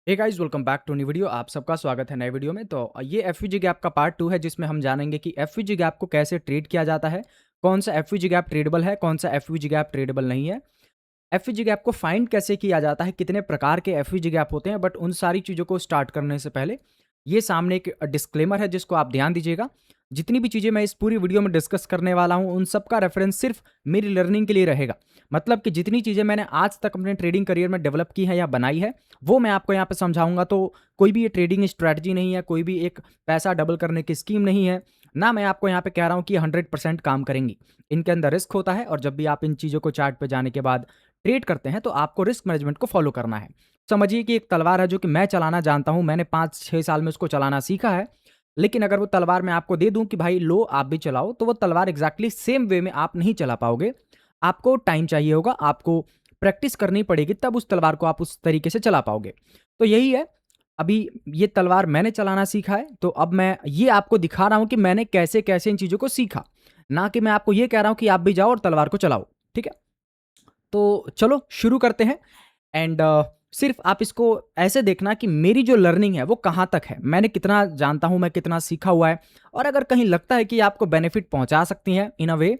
Hey guys, welcome back to new video. आप सबका स्वागत है नए वीडियो में। तो ये एफवीजी गैप का पार्ट 2 है, जिसमें हम जानेंगे कि एफवीजी गैप को कैसे ट्रेड किया जाता है, कौन सा एफवीजी गैप ट्रेडेबल है, कौन सा एफवीजी गैप ट्रेडेबल नहीं है, एफवीजी गैप को फाइंड कैसे किया जाता है, कितने प्रकार के एफवीजी गैप होते हैं। बट उन सारी चीज़ों को स्टार्ट करने से पहले ये सामने एक डिस्क्लेमर है जिसको आप ध्यान दीजिएगा। जितनी भी चीज़ें मैं इस पूरी वीडियो में डिस्कस करने वाला हूँ, उन सब का रेफरेंस सिर्फ मेरी लर्निंग के लिए रहेगा। मतलब कि जितनी चीज़ें मैंने आज तक अपने ट्रेडिंग करियर में डेवलप की है या बनाई है, वो मैं आपको यहाँ पे समझाऊंगा। तो कोई भी ये ट्रेडिंग स्ट्रैटेजी नहीं है, कोई भी एक पैसा डबल करने की स्कीम नहीं है ना। मैं आपको यहाँ पे कह रहा हूँ कि 100% काम करेंगी। इनके अंदर रिस्क होता है, और जब भी आप इन चीज़ों को चार्ट पे जाने के बाद ट्रेड करते हैं, तो आपको रिस्क मैनेजमेंट को फॉलो करना है। समझिए कि एक तलवार है जो कि मैं चलाना जानता हूँ, मैंने 5-6 साल में उसको चलाना सीखा है। लेकिन अगर वो तलवार मैं आपको दे दूं कि भाई लो आप भी चलाओ, तो वो तलवार एग्जैक्टली सेम वे में आप नहीं चला पाओगे। आपको टाइम चाहिए होगा, आपको प्रैक्टिस करनी पड़ेगी, तब उस तलवार को आप उस तरीके से चला पाओगे। तो यही है, अभी ये तलवार मैंने चलाना सीखा है, तो अब मैं ये आपको दिखा रहा हूं कि मैंने कैसे कैसे इन चीज़ों को सीखा, ना कि मैं आपको ये कह रहा हूं कि आप भी जाओ और तलवार को चलाओ। ठीक है, तो चलो शुरू करते हैं। एंड सिर्फ आप इसको ऐसे देखना कि मेरी जो लर्निंग है वो कहाँ तक है, मैंने कितना जानता हूँ, मैं कितना सीखा हुआ है। और अगर कहीं लगता है कि आपको बेनिफिट पहुंचा सकती हैं इन अ वे,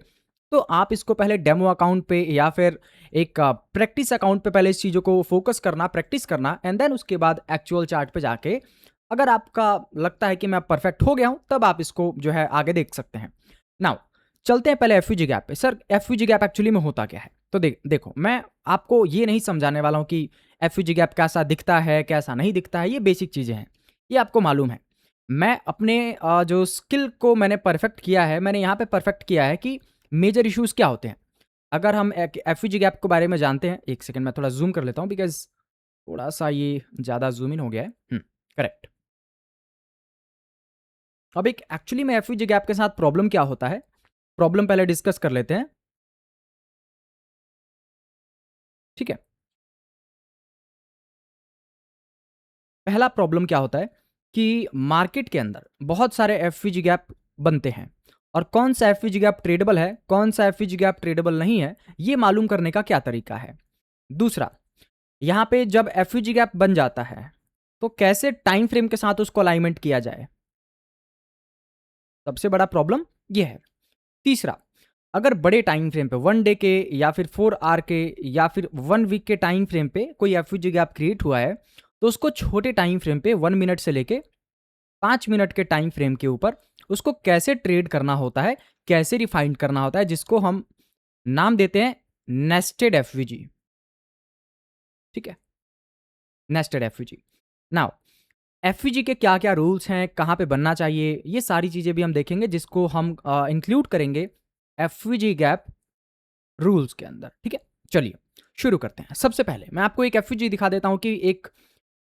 तो आप इसको पहले डेमो अकाउंट पे या फिर एक प्रैक्टिस अकाउंट पे पहले इस चीज़ों को फोकस करना, प्रैक्टिस करना, एंड देन उसके बाद एक्चुअल चार्ट पे जाके अगर आपका लगता है कि मैं परफेक्ट हो गया हूँ, तब आप इसको जो है आगे देख सकते हैं। नाउ चलते हैं पहले एफयूजी गैप पे। सर, एफयूजी गैप एक्चुअली में होता क्या है? तो देखो, मैं आपको ये नहीं समझाने वाला हूँ कि एफयूजी गैप कैसा दिखता है, कैसा नहीं दिखता है। ये बेसिक चीज़ें हैं, ये आपको मालूम है। मैं अपने जो स्किल को मैंने परफेक्ट किया है, मैंने यहाँ पे परफेक्ट किया है कि मेजर इश्यूज क्या होते हैं। अगर हम एफयूजी गैप के बारे में जानते हैं, एक सेकंड मैं थोड़ा जूम कर लेता हूँ, बिकॉज थोड़ा सा ये ज़्यादा जूम इन हो गया है। करेक्ट। अब एक एक्चुअली में एफयूजी गैप के साथ प्रॉब्लम क्या होता है, प्रॉब्लम पहले डिस्कस कर लेते हैं। ठीक है, पहला प्रॉब्लम क्या होता है कि मार्केट के अंदर बहुत सारे एफवीजी गैप बनते हैं, और कौन सा एफवीजी गैप ट्रेडेबल है, कौन सा एफवीजी गैप ट्रेडेबल नहीं है, ये मालूम करने का क्या तरीका है। दूसरा, यहां पे जब एफवीजी गैप बन जाता है, तो कैसे टाइम फ्रेम के साथ उसको अलाइनमेंट किया जाए, सबसे बड़ा प्रॉब्लम ये है। तीसरा, अगर बड़े टाइम फ्रेम पे 1 डे के या फिर 4 आवर के या फिर 1 वीक के टाइम फ्रेम पे कोई एफवीजी गैप क्रिएट हुआ है, तो उसको छोटे टाइम फ्रेम पे 1 मिनट से लेके 5 मिनट के टाइम फ्रेम के ऊपर उसको कैसे ट्रेड करना होता है, कैसे रिफाइंड करना होता है, जिसको हम नाम देते हैं नेस्टेड एफवीजी। ठीक है, नेस्टेड एफवीजी। नाउ एफवीजी के क्या क्या रूल्स हैं, कहाँ पे बनना चाहिए, ये सारी चीज़ें भी हम देखेंगे, जिसको हम इंक्लूड करेंगे एफवीजी गैप रूल्स के अंदर। ठीक है, चलिए शुरू करते हैं। सबसे पहले मैं आपको एक एफवीजी दिखा देता हूं कि एक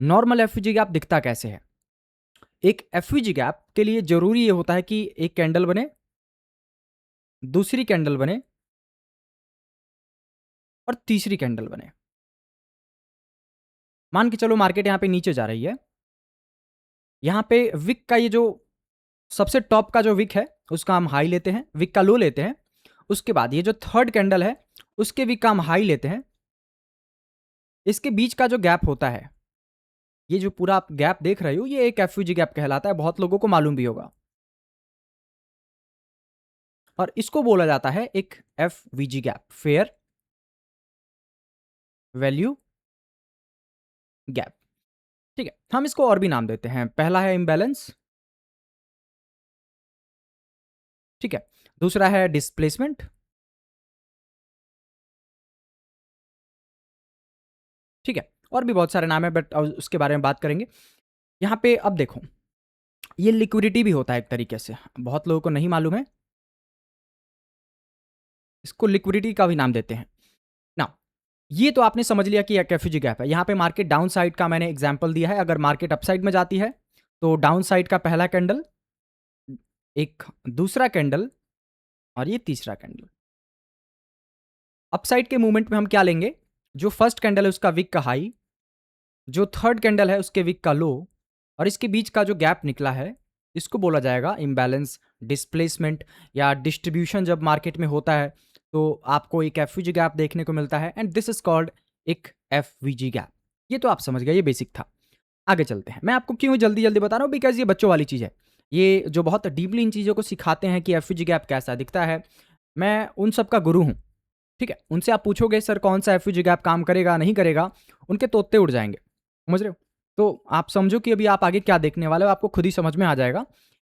नॉर्मल एफवीजी गैप दिखता कैसे है। एक एफवीजी गैप के लिए जरूरी ये होता है कि एक कैंडल बने, दूसरी कैंडल बने, और तीसरी कैंडल बने। मान के चलो मार्केट यहां पे नीचे जा रही है, यहां पे विक का ये जो सबसे टॉप का जो विक है, उसका हम हाई लेते हैं, विक का लो लेते हैं। उसके बाद ये जो थर्ड कैंडल है, उसके विक का हम हाई लेते हैं। इसके बीच का जो गैप होता है, ये जो पूरा आप गैप देख रहे हो, ये एक एफयूजी गैप कहलाता है, बहुत लोगों को मालूम भी होगा। और इसको बोला जाता है एक FVG gap, fair value gap. ठीक है, हम इसको और भी नाम देते हैं। पहला है इम्बैलेंस, ठीक है। दूसरा है डिस्प्लेसमेंट, ठीक है। और भी बहुत सारे नाम है, बट उसके बारे में बात करेंगे। यहां पे अब देखो, ये लिक्विडिटी भी होता है एक तरीके से, बहुत लोगों को नहीं मालूम है, इसको लिक्विडिटी का भी नाम देते हैं ना। ये तो आपने समझ लिया कि एफयूजी गैप है। यहां पे मार्केट डाउन साइड का मैंने एग्जांपल दिया है। अगर मार्केट अपसाइड में जाती है, तो डाउन साइड का पहला कैंडल, एक दूसरा कैंडल, और ये तीसरा कैंडल। अपसाइड के मूवमेंट में हम क्या लेंगे, जो फर्स्ट कैंडल है उसका विक का हाई, जो थर्ड कैंडल है उसके विक का लो, और इसके बीच का जो गैप निकला है, इसको बोला जाएगा इम्बैलेंस, डिस्प्लेसमेंट या डिस्ट्रीब्यूशन। जब मार्केट में होता है, तो आपको एक एफवीजी गैप देखने को मिलता है, एंड दिस इज कॉल्ड एक एफवीजी गैप। ये तो आप समझ गए, ये बेसिक था। आगे चलते हैं। मैं आपको क्यों जल्दी-जल्दी बता रहा हूँ, बिकॉज़ ये बच्चों वाली चीज़ है। ये जो बहुत डीपली इन चीज़ों को सिखाते हैं कि एफवीजी गैप कैसा दिखता है, मैं उन सब का गुरु हूँ, ठीक है? उनसे आप पूछोगे सर कौन-सा एफवीजी गैप काम करेगा, नहीं करेगा, उनके तोते उड़ जाएँगे, समझ रहे हो? तो आप समझो कि अभी आप आगे क्या देखने वाले हो, आपको खुद ही समझ में आ जाएगा।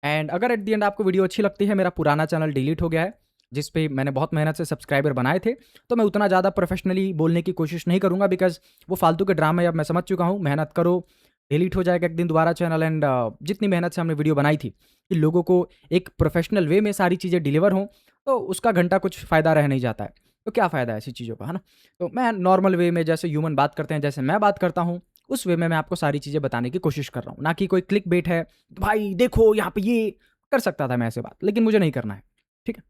एंड अगर एट द एंड आपको वीडियो अच्छी लगती है, मेरा पुराना चैनल डिलीट हो गया है, जिस पे मैंने बहुत मेहनत से सब्सक्राइबर बनाए थे, तो मैं उतना ज़्यादा प्रोफेशनली बोलने की कोशिश नहीं करूँगा, बिकॉज़ वो फालतू के ड्रामे अब मैं समझ चुका हूँ। मेहनत करो, डिलीट हो जाएगा एक दिन दोबारा चैनल। एंड जितनी मेहनत से हमने वीडियो बनाई थी कि लोगों को एक प्रोफेशनल वे में सारी चीज़ें डिलीवर हों, तो उसका घंटा कुछ फ़ायदा रह नहीं जाता है। तो क्या फ़ायदा है ऐसी चीज़ों का, है ना? तो मैं नॉर्मल वे में जैसे ह्यूमन बात करते हैं, जैसे मैं बात करता हूँ, उस वे में मैं आपको सारी चीज़ें बताने की कोशिश कर रहा हूँ। ना कि कोई क्लिक बेट है, भाई देखो यहाँ पे ये कर सकता था मैं ऐसे बात, लेकिन मुझे नहीं करना है, ठीक है?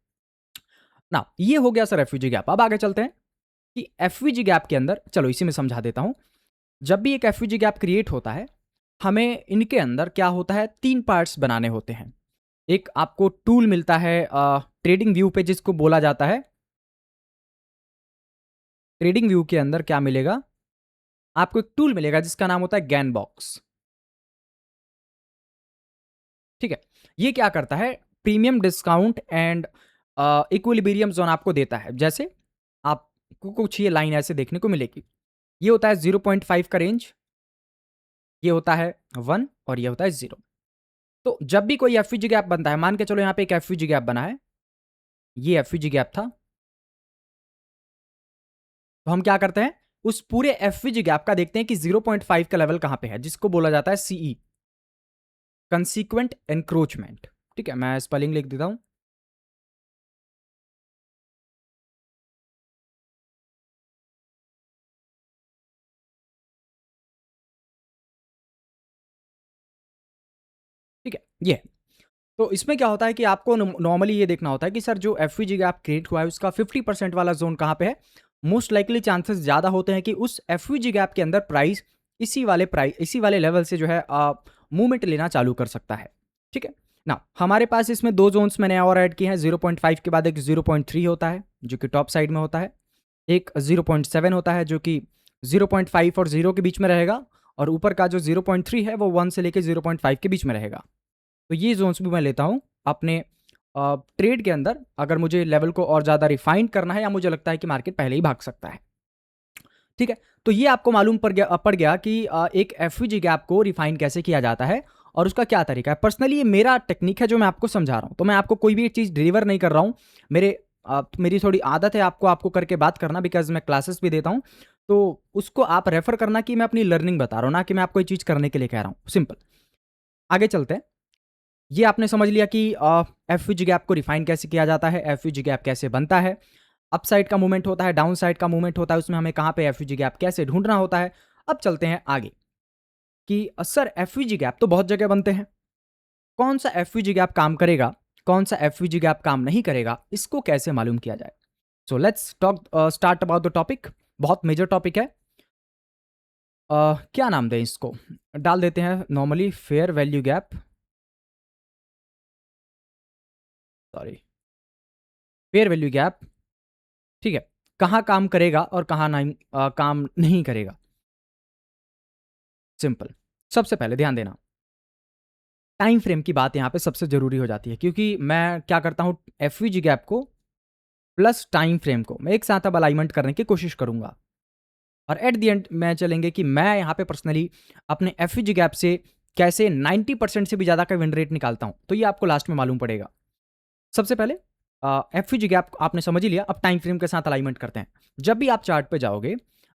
नाउ ये हो गया सर एफवीजी गैप। अब आगे चलते हैं कि एफवीजी गैप के अंदर, चलो इसी में समझा देता हूँ। जब भी एक एफवीजी गैप क्रिएट होता है, हमें इनके अंदर क्या होता है, 3 पार्ट्स बनाने होते हैं। एक आपको टूल मिलता है ट्रेडिंग व्यू पे, जिसको बोला जाता है, ट्रेडिंग व्यू के अंदर क्या मिलेगा, आपको एक टूल मिलेगा जिसका नाम होता है गैन बॉक्स, ठीक है? ये क्या करता है, premium discount and equilibrium zone आपको देता है। जैसे आपको कुछ ये लाइन ऐसे देखने को मिलेगी। ये होता है 0.5 का रेंज, ये होता है 1 और ये होता है 0। तो जब भी कोई एफवीजी गैप बनता है, मान के चलो यहाँ पे एक एफवीजी गैप बना है, ये एफवीजी गैप था, तो हम क्या करते हैं, उस पूरे एफवीजी गैप का देखते हैं कि 0.5 का लेवल कहाँ पे है, जिसको बोला जाता है सीई, कंसीक्वेंट एनक्रोचमेंट। ठीक है, मैं स्पेलिंग लिख देता हूँ। ठीक है, ये है। तो इसमें क्या होता है कि आपको नॉर्मली ये देखना होता है कि सर जो एफवीजी गैप क्रिएट हुआ है उसका 50% वाला जोन कहाँ पे है। मोस्ट लाइकली चांसेस ज़्यादा होते हैं कि उस एफवीजी गैप के अंदर प्राइस इसी वाले लेवल से जो है मूवमेंट लेना चालू कर सकता है। ठीक है ना, हमारे पास इसमें दो जोन्स मैंने और ऐड किए हैं। 0.5 के बाद एक 0.3 होता है जो कि टॉप साइड में होता है, एक 0.7 होता है जो कि 0.5 और 0 के बीच में रहेगा, और ऊपर का जो 0.3 है वो 1 से लेकर 0.5 के बीच में रहेगा। तो ये जोन्स भी मैं लेता हूँ अपने ट्रेड के अंदर, अगर मुझे लेवल को और ज़्यादा रिफाइन करना है या मुझे लगता है कि मार्केट पहले ही भाग सकता है। ठीक है, तो ये आपको मालूम पड़ गया कि एक एफवीजी गैप को रिफाइन कैसे किया जाता है और उसका क्या तरीका है। पर्सनली ये मेरा टेक्निक है जो मैं आपको समझा रहा हूँ, तो मैं आपको कोई भी चीज़ डिलीवर नहीं कर रहा हूँ। मेरी थोड़ी आदत है आपको आपको करके बात करना, बिकॉज मैं क्लासेस भी देता हूँ, तो उसको आप रेफर करना कि मैं अपनी लर्निंग बता रहा हूँ, ना कि मैं आपको ये चीज़ करने के लिए कह रहा हूँ। सिंपल। आगे चलते हैं। ये आपने समझ लिया कि एफवीजी गैप को रिफाइन कैसे किया जाता है, एफवीजी गैप कैसे बनता है, अपसाइड का मूवमेंट होता है, डाउन साइड का मूवमेंट होता है, उसमें हमें कहाँ पे एफवीजी गैप कैसे ढूंढना होता है। अब चलते हैं आगे कि सर एफवीजी गैप तो बहुत जगह बनते हैं, कौन सा एफवीजी गैप काम करेगा, कौन सा एफवीजी गैप काम नहीं करेगा, इसको कैसे मालूम किया जाए। So let's talk start about the topic. बहुत मेजर टॉपिक है। क्या नाम दें इसको, डाल देते हैं normally fair value gap, sorry, fair value gap. ठीक है, कहाँ काम करेगा और कहाँ नहीं, काम नहीं करेगा। सिंपल। सबसे पहले ध्यान देना, टाइम फ्रेम की बात यहाँ पे सबसे जरूरी हो जाती है, क्योंकि मैं क्या करता हूँ, एफवीजी गैप को प्लस टाइम फ्रेम को मैं एक साथ अब अलाइनमेंट करने की कोशिश करूंगा, और एट द एंड मैं चलेंगे कि मैं यहाँ पे पर्सनली अपने एफवीजी गैप से कैसे 90% से भी ज़्यादा का विन रेट निकालता हूँ, तो ये आपको लास्ट में मालूम पड़ेगा। सबसे पहले एफवीजी गैप आपने समझ ही लिया, अब टाइम फ्रेम के साथ अलाइनमेंट करते हैं। जब भी आप चार्ट पे जाओगे,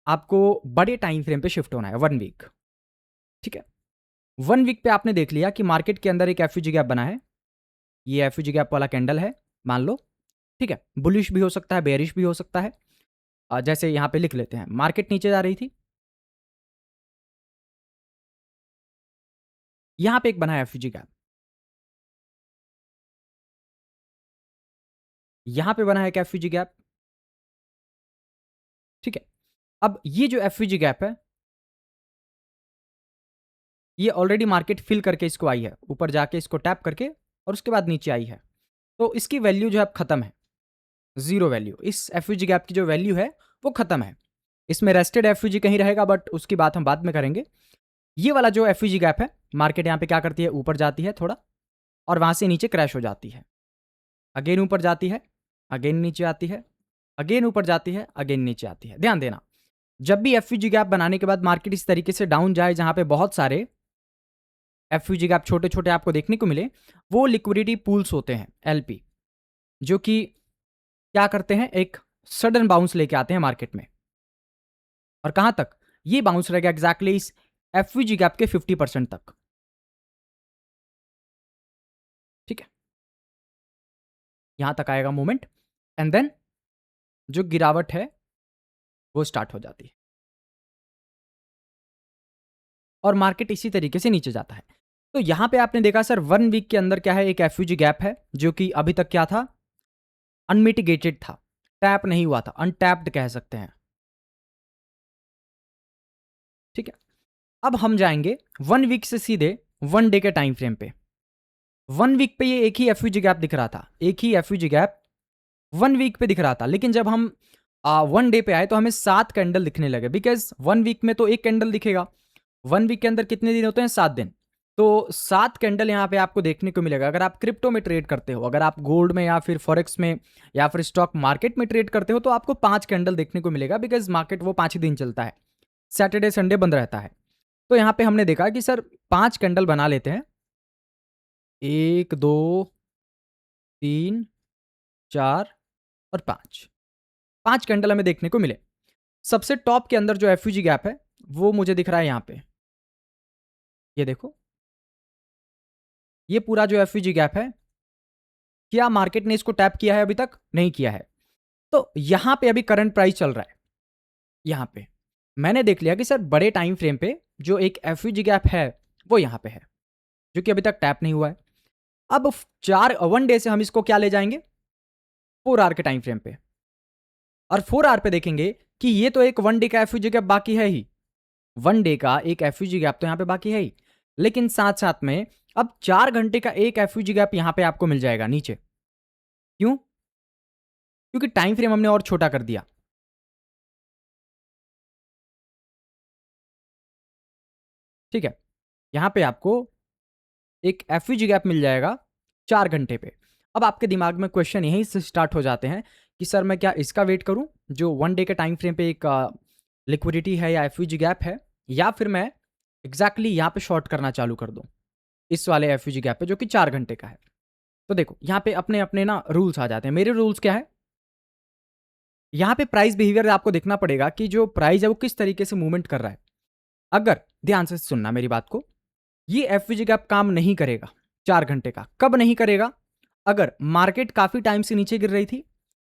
आपको बड़े टाइम फ्रेम पे शिफ्ट होना है, 1 वीक। ठीक है, 1 वीक पे आपने देख लिया कि मार्केट के अंदर एक एफयूजी गैप बना है, ये एफयूजी गैप वाला कैंडल है, मान लो। ठीक है, बुलिश भी हो सकता है, बेरिश भी हो सकता है। जैसे यहाँ पे लिख लेते हैं, मार्केट नीचे जा रही थी, यहाँ पे एक बना है एफयूजी गैप, यहाँ पे बना है एक एफयूजी गैप। ठीक है, अब ये जो एफयूजी गैप है, ये ऑलरेडी मार्केट फिल करके इसको आई है, ऊपर जाके इसको टैप करके और उसके बाद नीचे आई है, तो इसकी वैल्यू जो है अब खत्म है, जीरो वैल्यू। इस एफयूजी गैप की जो वैल्यू है वो खत्म है। इसमें रेस्टेड एफयूजी कहीं रहेगा, बट उसकी बात हम बाद में करेंगे। ये वाला जो एफयूजी गैप है, मार्केट यहाँ पे क्या करती है, ऊपर जाती है थोड़ा और वहां से नीचे क्रैश हो जाती है, अगेन ऊपर जाती है, अगेन नीचे आती है, अगेन ऊपर जाती है, अगेन नीचे आती है। ध्यान देना, जब भी एफयूजी गैप बनाने के बाद मार्केट इस तरीके से डाउन जाए जहां पे बहुत सारे एफयूजी गैप छोटे छोटे आपको देखने को मिले, वो लिक्विडिटी पूल्स होते हैं, एलपी, जो कि क्या करते हैं, एक सडन बाउंस लेके आते हैं मार्केट में। और कहां तक ये बाउंस रहेगा, एग्जैक्टली इस एफयूजी गैप के 50% तक। ठीक है, यहां तक आएगा मूवमेंट एंड देन जो गिरावट है वो स्टार्ट हो जाती है और मार्केट इसी तरीके से नीचे जाता है। तो यहां पे आपने देखा सर 1 वीक के अंदर क्या है, एक एफयूजी गैप है जो कि अभी तक क्या था, अनमिटिगेटेड था, टैप नहीं हुआ था, अनटैप्ड कह सकते हैं। ठीक है, अब हम जाएंगे 1 वीक से सीधे 1 डे के टाइम फ्रेम पे। 1 वीक पे ये एक ही एफयूजी गैप दिख रहा था, एक ही एफयूजी गैप 1 वीक पे दिख रहा था, लेकिन जब हम 1 डे पे आए तो हमें 7 कैंडल दिखने लगे, बिकॉज 1 वीक में तो एक कैंडल दिखेगा, 1 वीक के अंदर कितने दिन होते हैं, 7 दिन। तो 7 कैंडल यहाँ पे आपको देखने को मिलेगा। अगर आप क्रिप्टो में ट्रेड करते हो, अगर आप गोल्ड में या फिर फॉरेक्स में या फिर स्टॉक मार्केट में ट्रेड करते हो, तो आपको 5 कैंडल देखने को मिलेगा, बिकॉज मार्केट वो 5 ही दिन चलता है, सैटरडे संडे बंद रहता है। तो यहाँ पे हमने देखा कि सर 5 कैंडल बना लेते हैं, 1 2 3 4 और 5 कैंडल हमें देखने को मिले। सबसे टॉप के अंदर जो एफयूजी गैप है वो मुझे दिख रहा है यहाँ पे, ये देखो, ये पूरा जो एफयूजी गैप है, क्या मार्केट ने इसको टैप किया है, अभी तक नहीं किया है। तो यहां पे अभी करंट प्राइस चल रहा है, यहां पे मैंने देख लिया कि सर बड़े टाइम फ्रेम पे जो एक एफयूजी गैप है वो यहां पे है, जो कि अभी तक टैप नहीं हुआ है। अब 1 डे से हम इसको क्या ले जाएंगे, 4 आवर के टाइम फ्रेम पे, और 4 आवर पे देखेंगे कि ये तो एक 1 डे का एफयूजी गैप बाकी है ही, 1 डे का एक एफयूजी गैप तो यहां पे बाकी है ही, लेकिन साथ साथ में अब 4 घंटे का एक एफयूजी गैप यहां पे आपको मिल जाएगा नीचे। क्यों? क्योंकि टाइम फ्रेम हमने और छोटा कर दिया। ठीक है, यहां पे आपको एक एफयूजी गैप मिल जाएगा 4 घंटे पे। अब आपके दिमाग में क्वेश्चन यहीं से स्टार्ट हो जाते हैं कि सर मैं क्या इसका वेट करूं, जो 1 डे के टाइम फ्रेम पे एक लिक्विडिटी है या एफयूजी गैप है, या फिर मैं एग्जैक्टली यहां पे शॉर्ट करना चालू कर दूं इस वाले एफयूजी गैप पे जो कि 4 घंटे का है। तो देखो यहाँ पे अपने अपने ना रूल्स आ जाते हैं। मेरे रूल्स क्या है, यहाँ पे प्राइस बिहेवियर आपको देखना पड़ेगा कि जो प्राइस है वो किस तरीके से मूवमेंट कर रहा है। अगर ध्यान से सुनना मेरी बात को, ये एफवीजी गैप काम नहीं करेगा 4 घंटे का। कब नहीं करेगा? अगर मार्केट काफी टाइम से नीचे गिर रही थी,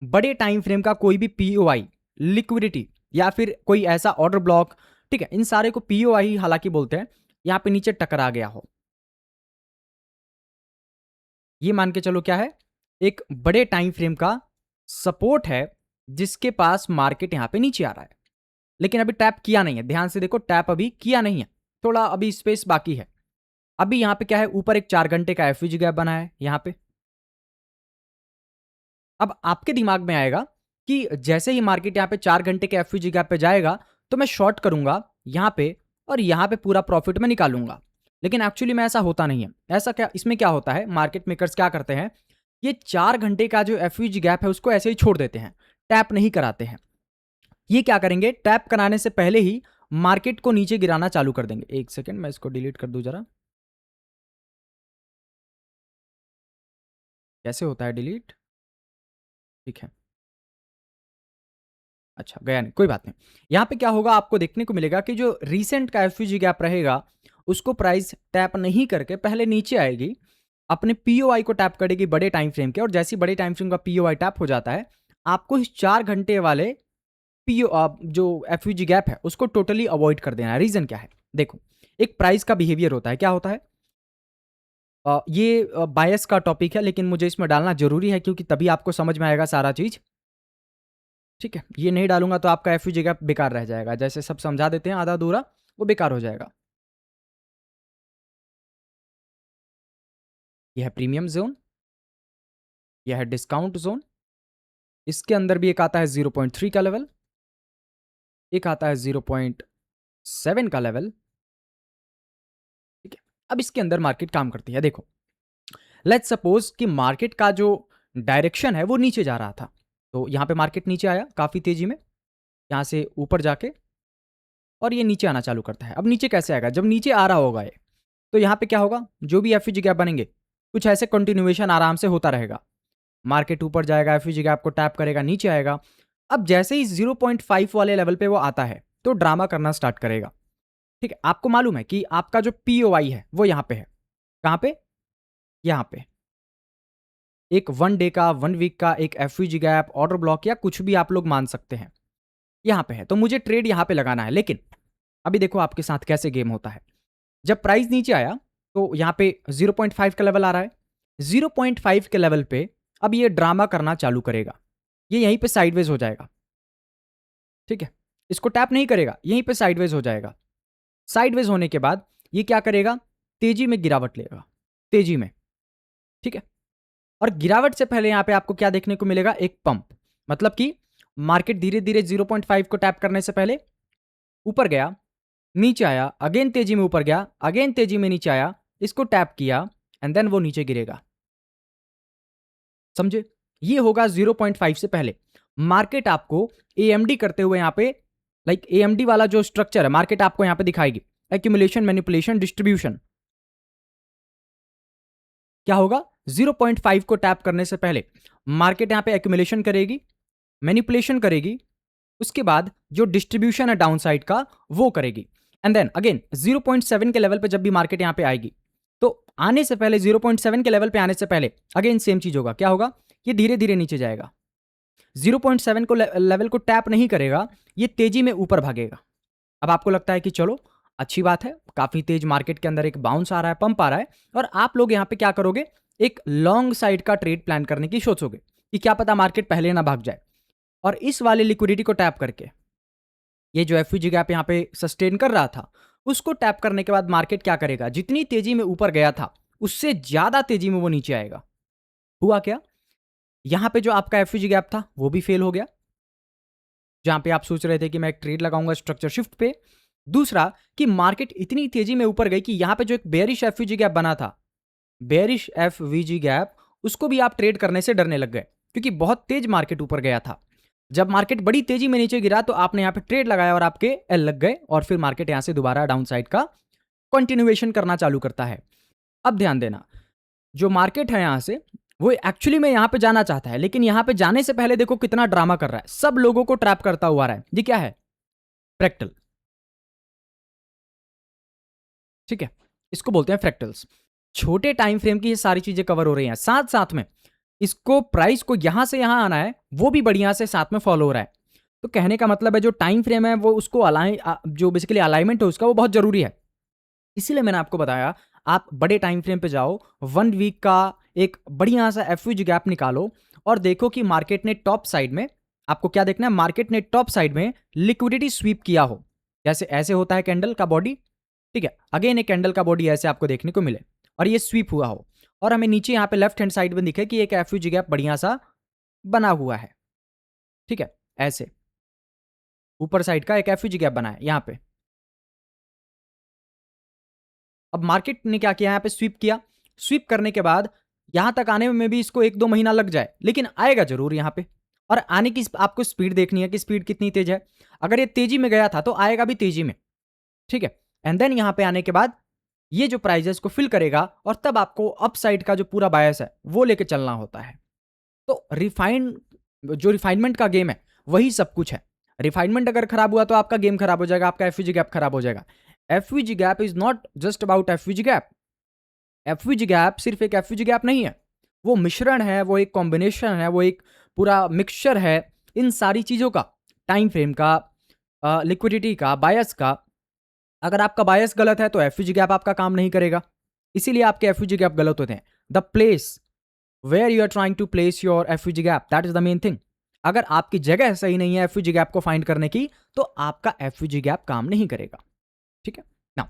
बड़े टाइम फ्रेम का कोई भी पीओआई, लिक्विडिटी या फिर कोई ऐसा ऑर्डर ब्लॉक, ठीक है, इन सारे को पीओआई हालांकि बोलते हैं, यहां पे नीचे टकरा गया हो, ये मान के चलो क्या है, एक बड़े टाइम फ्रेम का सपोर्ट है जिसके पास मार्केट यहां पे नीचे आ रहा है, लेकिन अभी टैप किया नहीं है। ध्यान से देखो, टैप अभी किया नहीं है, थोड़ा अभी स्पेस बाकी है। अभी यहां पे क्या है, ऊपर एक 4 घंटे का एफवीजी गैप बना है यहां पे। अब आपके दिमाग में आएगा कि जैसे ही मार्केट यहां पे 4 घंटे के एफवीजी गैप पे जाएगा तो मैं शॉर्ट करूंगा यहां पे और यहां पे पूरा प्रॉफिट में निकालूंगा, लेकिन एक्चुअली में ऐसा होता नहीं है। ऐसा क्या, इसमें क्या होता है, मार्केट मेकर्स क्या करते हैं, ये 4 घंटे का जो एफवीजी गैप है उसको ऐसे ही छोड़ देते हैं, टैप नहीं कराते हैं। ये क्या करेंगे, टैप कराने से पहले ही मार्केट को नीचे गिराना चालू कर देंगे। एक सेकेंड, मैं इसको डिलीट कर दूं जरा, कैसे होता है डिलीट, ठीक है, अच्छा गया नहीं, कोई बात नहीं। यहां पे क्या होगा, आपको देखने को मिलेगा कि जो रीसेंट का एफयूजी गैप रहेगा उसको प्राइस टैप नहीं करके पहले नीचे आएगी, अपने पीओआई को टैप करेगी बड़े टाइम फ्रेम के, और जैसे ही बड़े टाइम फ्रेम का पीओआई टैप हो जाता है, आपको इस 4 घंटे वाले पीओ जो एफयूजी गैप है उसको टोटली अवॉइड कर देना है। रीजन क्या है, देखो, एक प्राइस का बिहेवियर होता है, क्या होता है, ये बायस का टॉपिक है लेकिन मुझे इसमें डालना जरूरी है क्योंकि तभी आपको समझ में आएगा सारा चीज। ठीक है, ये नहीं डालूंगा तो आपका एफयूजी गैप बेकार रह जाएगा, जैसे सब समझा देते हैं आधा अधूरा, वो बेकार हो जाएगा। यह है प्रीमियम जोन, यह है डिस्काउंट जोन, इसके अंदर भी एक आता है 0.3 का लेवल, एक आता है 0.7 का लेवल, अब इसके अंदर मार्केट काम करती है। देखो, लेट्स सपोज कि मार्केट का जो डायरेक्शन है वो नीचे जा रहा था, तो यहाँ पे मार्केट नीचे आया काफ़ी तेजी में, यहाँ से ऊपर जाके और ये नीचे आना चालू करता है। अब नीचे कैसे आएगा? जब नीचे आ रहा होगा ये, तो यहाँ पे क्या होगा? जो भी एफयूजी गैप बनेंगे कुछ ऐसे कंटिन्यूएशन आराम से होता रहेगा। मार्केट ऊपर जाएगा, एफयूजी गैप को टैप करेगा, नीचे आएगा। अब जैसे ही 0.5 वाले लेवल पे वो आता है तो ड्रामा करना स्टार्ट करेगा। ठीक है, आपको मालूम है कि आपका जो पीओआई है वो यहाँ पे है। कहाँ पे? यहाँ पे। एक 1 डे का, 1 वीक का एक एफयूजी गैप, ऑर्डर ब्लॉक या कुछ भी आप लोग मान सकते हैं, यहाँ पे है। तो मुझे ट्रेड यहाँ पे लगाना है। लेकिन अभी देखो आपके साथ कैसे गेम होता है। जब प्राइस नीचे आया तो यहाँ पे 0.5 का लेवल आ रहा है। 0.5 के लेवल पे अब ये ड्रामा करना चालू करेगा। ये यहीं पे साइडवेज हो जाएगा। ठीक है, इसको टैप नहीं करेगा, यहीं पे साइडवेज हो जाएगा। साइडवेज होने के बाद ये क्या करेगा? तेजी में गिरावट लेगा, तेजी में। ठीक है, और गिरावट से पहले यहां पे आपको क्या देखने को मिलेगा? एक पंप। मतलब कि मार्केट धीरे धीरे 0.5 को टैप करने से पहले ऊपर गया, नीचे आया, अगेन तेजी में ऊपर गया, अगेन तेजी में नीचे आया, इसको टैप किया एंड देन वो नीचे गिरेगा। समझे? ये होगा 0.5 से पहले। मार्केट आपको एएमडी करते हुए यहां पे, लाइक एएमडी वाला जो स्ट्रक्चर है मार्केट आपको यहां पे दिखाएगी, एक्यूमुलेशन, मैनिपुलेशन, डिस्ट्रीब्यूशन। क्या होगा? 0.5 को टैप करने से पहले मार्केट यहां पे एक्यूमुलेशन करेगी, मैनिपुलेशन करेगी, उसके बाद जो डिस्ट्रीब्यूशन है डाउन साइड का वो करेगी। एंड देन अगेन 0.7 के लेवल पे जब भी मार्केट यहां पे आएगी तो आने से पहले, 0.7 के लेवल पे आने से पहले अगेन सेम चीज होगा। क्या होगा? ये धीरे धीरे नीचे जाएगा, 0.7 को लेवल को टैप नहीं करेगा, ये तेजी में ऊपर भागेगा। अब आपको लगता है कि चलो अच्छी बात है, काफी तेज मार्केट के अंदर एक बाउंस आ रहा है, पंप आ रहा है, और आप लोग यहां पे क्या करोगे? एक लॉन्ग साइड का ट्रेड प्लान करने की सोचोगे कि क्या पता मार्केट पहले ना भाग जाए। और इस वाले लिक्विडिटी को टैप करके ये जो एफयूजी गैप यहाँ पे सस्टेन कर रहा था, उसको टैप करने के बाद मार्केट क्या करेगा? जितनी तेजी में ऊपर गया था उससे ज्यादा तेजी में वो नीचे आएगा। हुआ क्या? यहां पे जो आपका एफयूजी गैप था वो भी फेल हो गया, जहां पे आप सोच रहे थे कि मैं एक ट्रेड लगाऊंगा स्ट्रक्चर शिफ्ट पे। दूसरा कि मार्केट इतनी तेजी में ऊपर गई कि यहां पे जो एक बेयरिश एफयूजी गैप बना था, बेयरिश एफवीजी गैप, उसको भी आप ट्रेड करने से डरने लग गए क्योंकि बहुत तेज मार्केट ऊपर गया था। जब मार्केट बड़ी तेजी में नीचे गिरा तो आपने यहां पे ट्रेड लगाया और आपके एल लग गए, और फिर मार्केट यहां से दोबारा डाउन साइड का कंटिन्यूएशन करना चालू करता है। अब ध्यान देना, जो मार्केट है यहां से वो एक्चुअली में यहां पे जाना चाहता है, लेकिन यहां पे जाने से पहले देखो कितना ड्रामा कर रहा है, सब लोगों को ट्रैप करता हुआ आ रहा है। ये क्या है? फ्रैक्टल। ठीक है, इसको बोलते हैं फ्रैक्टल्स। छोटे टाइम फ्रेम की ये सारी चीजें कवर हो रही हैं, साथ साथ में इसको प्राइस को यहां से यहां आना है वो भी बढ़िया से साथ में फॉलो हो रहा है। तो कहने का मतलब है जो टाइम फ्रेम है वो उसको जो बेसिकली अलाइनमेंट है उसका वो बहुत जरूरी है। इसीलिए मैंने आपको बताया आप बड़े टाइम फ्रेम पे जाओ, 1 वीक का एक बढ़िया सा एफयूजी गैप निकालो और देखो कि मार्केट ने टॉप साइड में, आपको क्या देखना है? मार्केट ने टॉप साइड में लिक्विडिटी स्वीप किया हो, जैसे ऐसे होता है कैंडल का बॉडी। ठीक है, अगेन एक कैंडल का बॉडी ऐसे आपको देखने को मिले और ये स्वीप हुआ हो, और हमें नीचे यहाँ पे लेफ्ट हैंड साइड में दिखे कि एक एफयूजी गैप बढ़िया सा बना हुआ है। ठीक है, ऐसे ऊपर साइड का एक एफयूजी गैप बना है यहाँ पे। अब मार्केट ने क्या किया? यहाँ पे स्वीप किया, स्वीप करने के बाद यहां तक आने में भी इसको 1-2 महीना लग जाए, लेकिन आएगा जरूर यहाँ पे। और आने की आपको स्पीड देखनी है कि स्पीड कितनी तेज है। अगर ये तेजी में गया था तो आएगा भी तेजी में। ठीक है, एंड देन यहां पे आने के बाद ये जो प्राइजेस को फिल करेगा और तब आपको अपसाइड का जो पूरा बायस है वो लेके चलना होता है। तो रिफाइनमेंट का गेम है वही सब कुछ है। रिफाइनमेंट अगर खराब हुआ तो आपका गेम खराब हो जाएगा, आपका एफयूजी गैप खराब हो जाएगा। FUG gap is not just about FUG gap. FUG gap सिर्फ एक एफयूजी गैप नहीं है, वो मिश्रण है, वो एक कॉम्बिनेशन है, वो एक पूरा मिक्सचर है इन सारी चीजों का, टाइम फ्रेम का, लिक्विडिटी का, बायस का। अगर आपका बायस गलत है तो एफयूजी गैप आपका काम नहीं करेगा, इसीलिए आपके एफयूजी गैप गलत होते हैं। The place where you are trying to place your FUG gap, that is the main thing. अगर आपकी जगह सही नहीं है एफयूजी गैप को फाइंड करने की तो आपका एफयूजी गैप काम नहीं करेगा। ठीक है ना?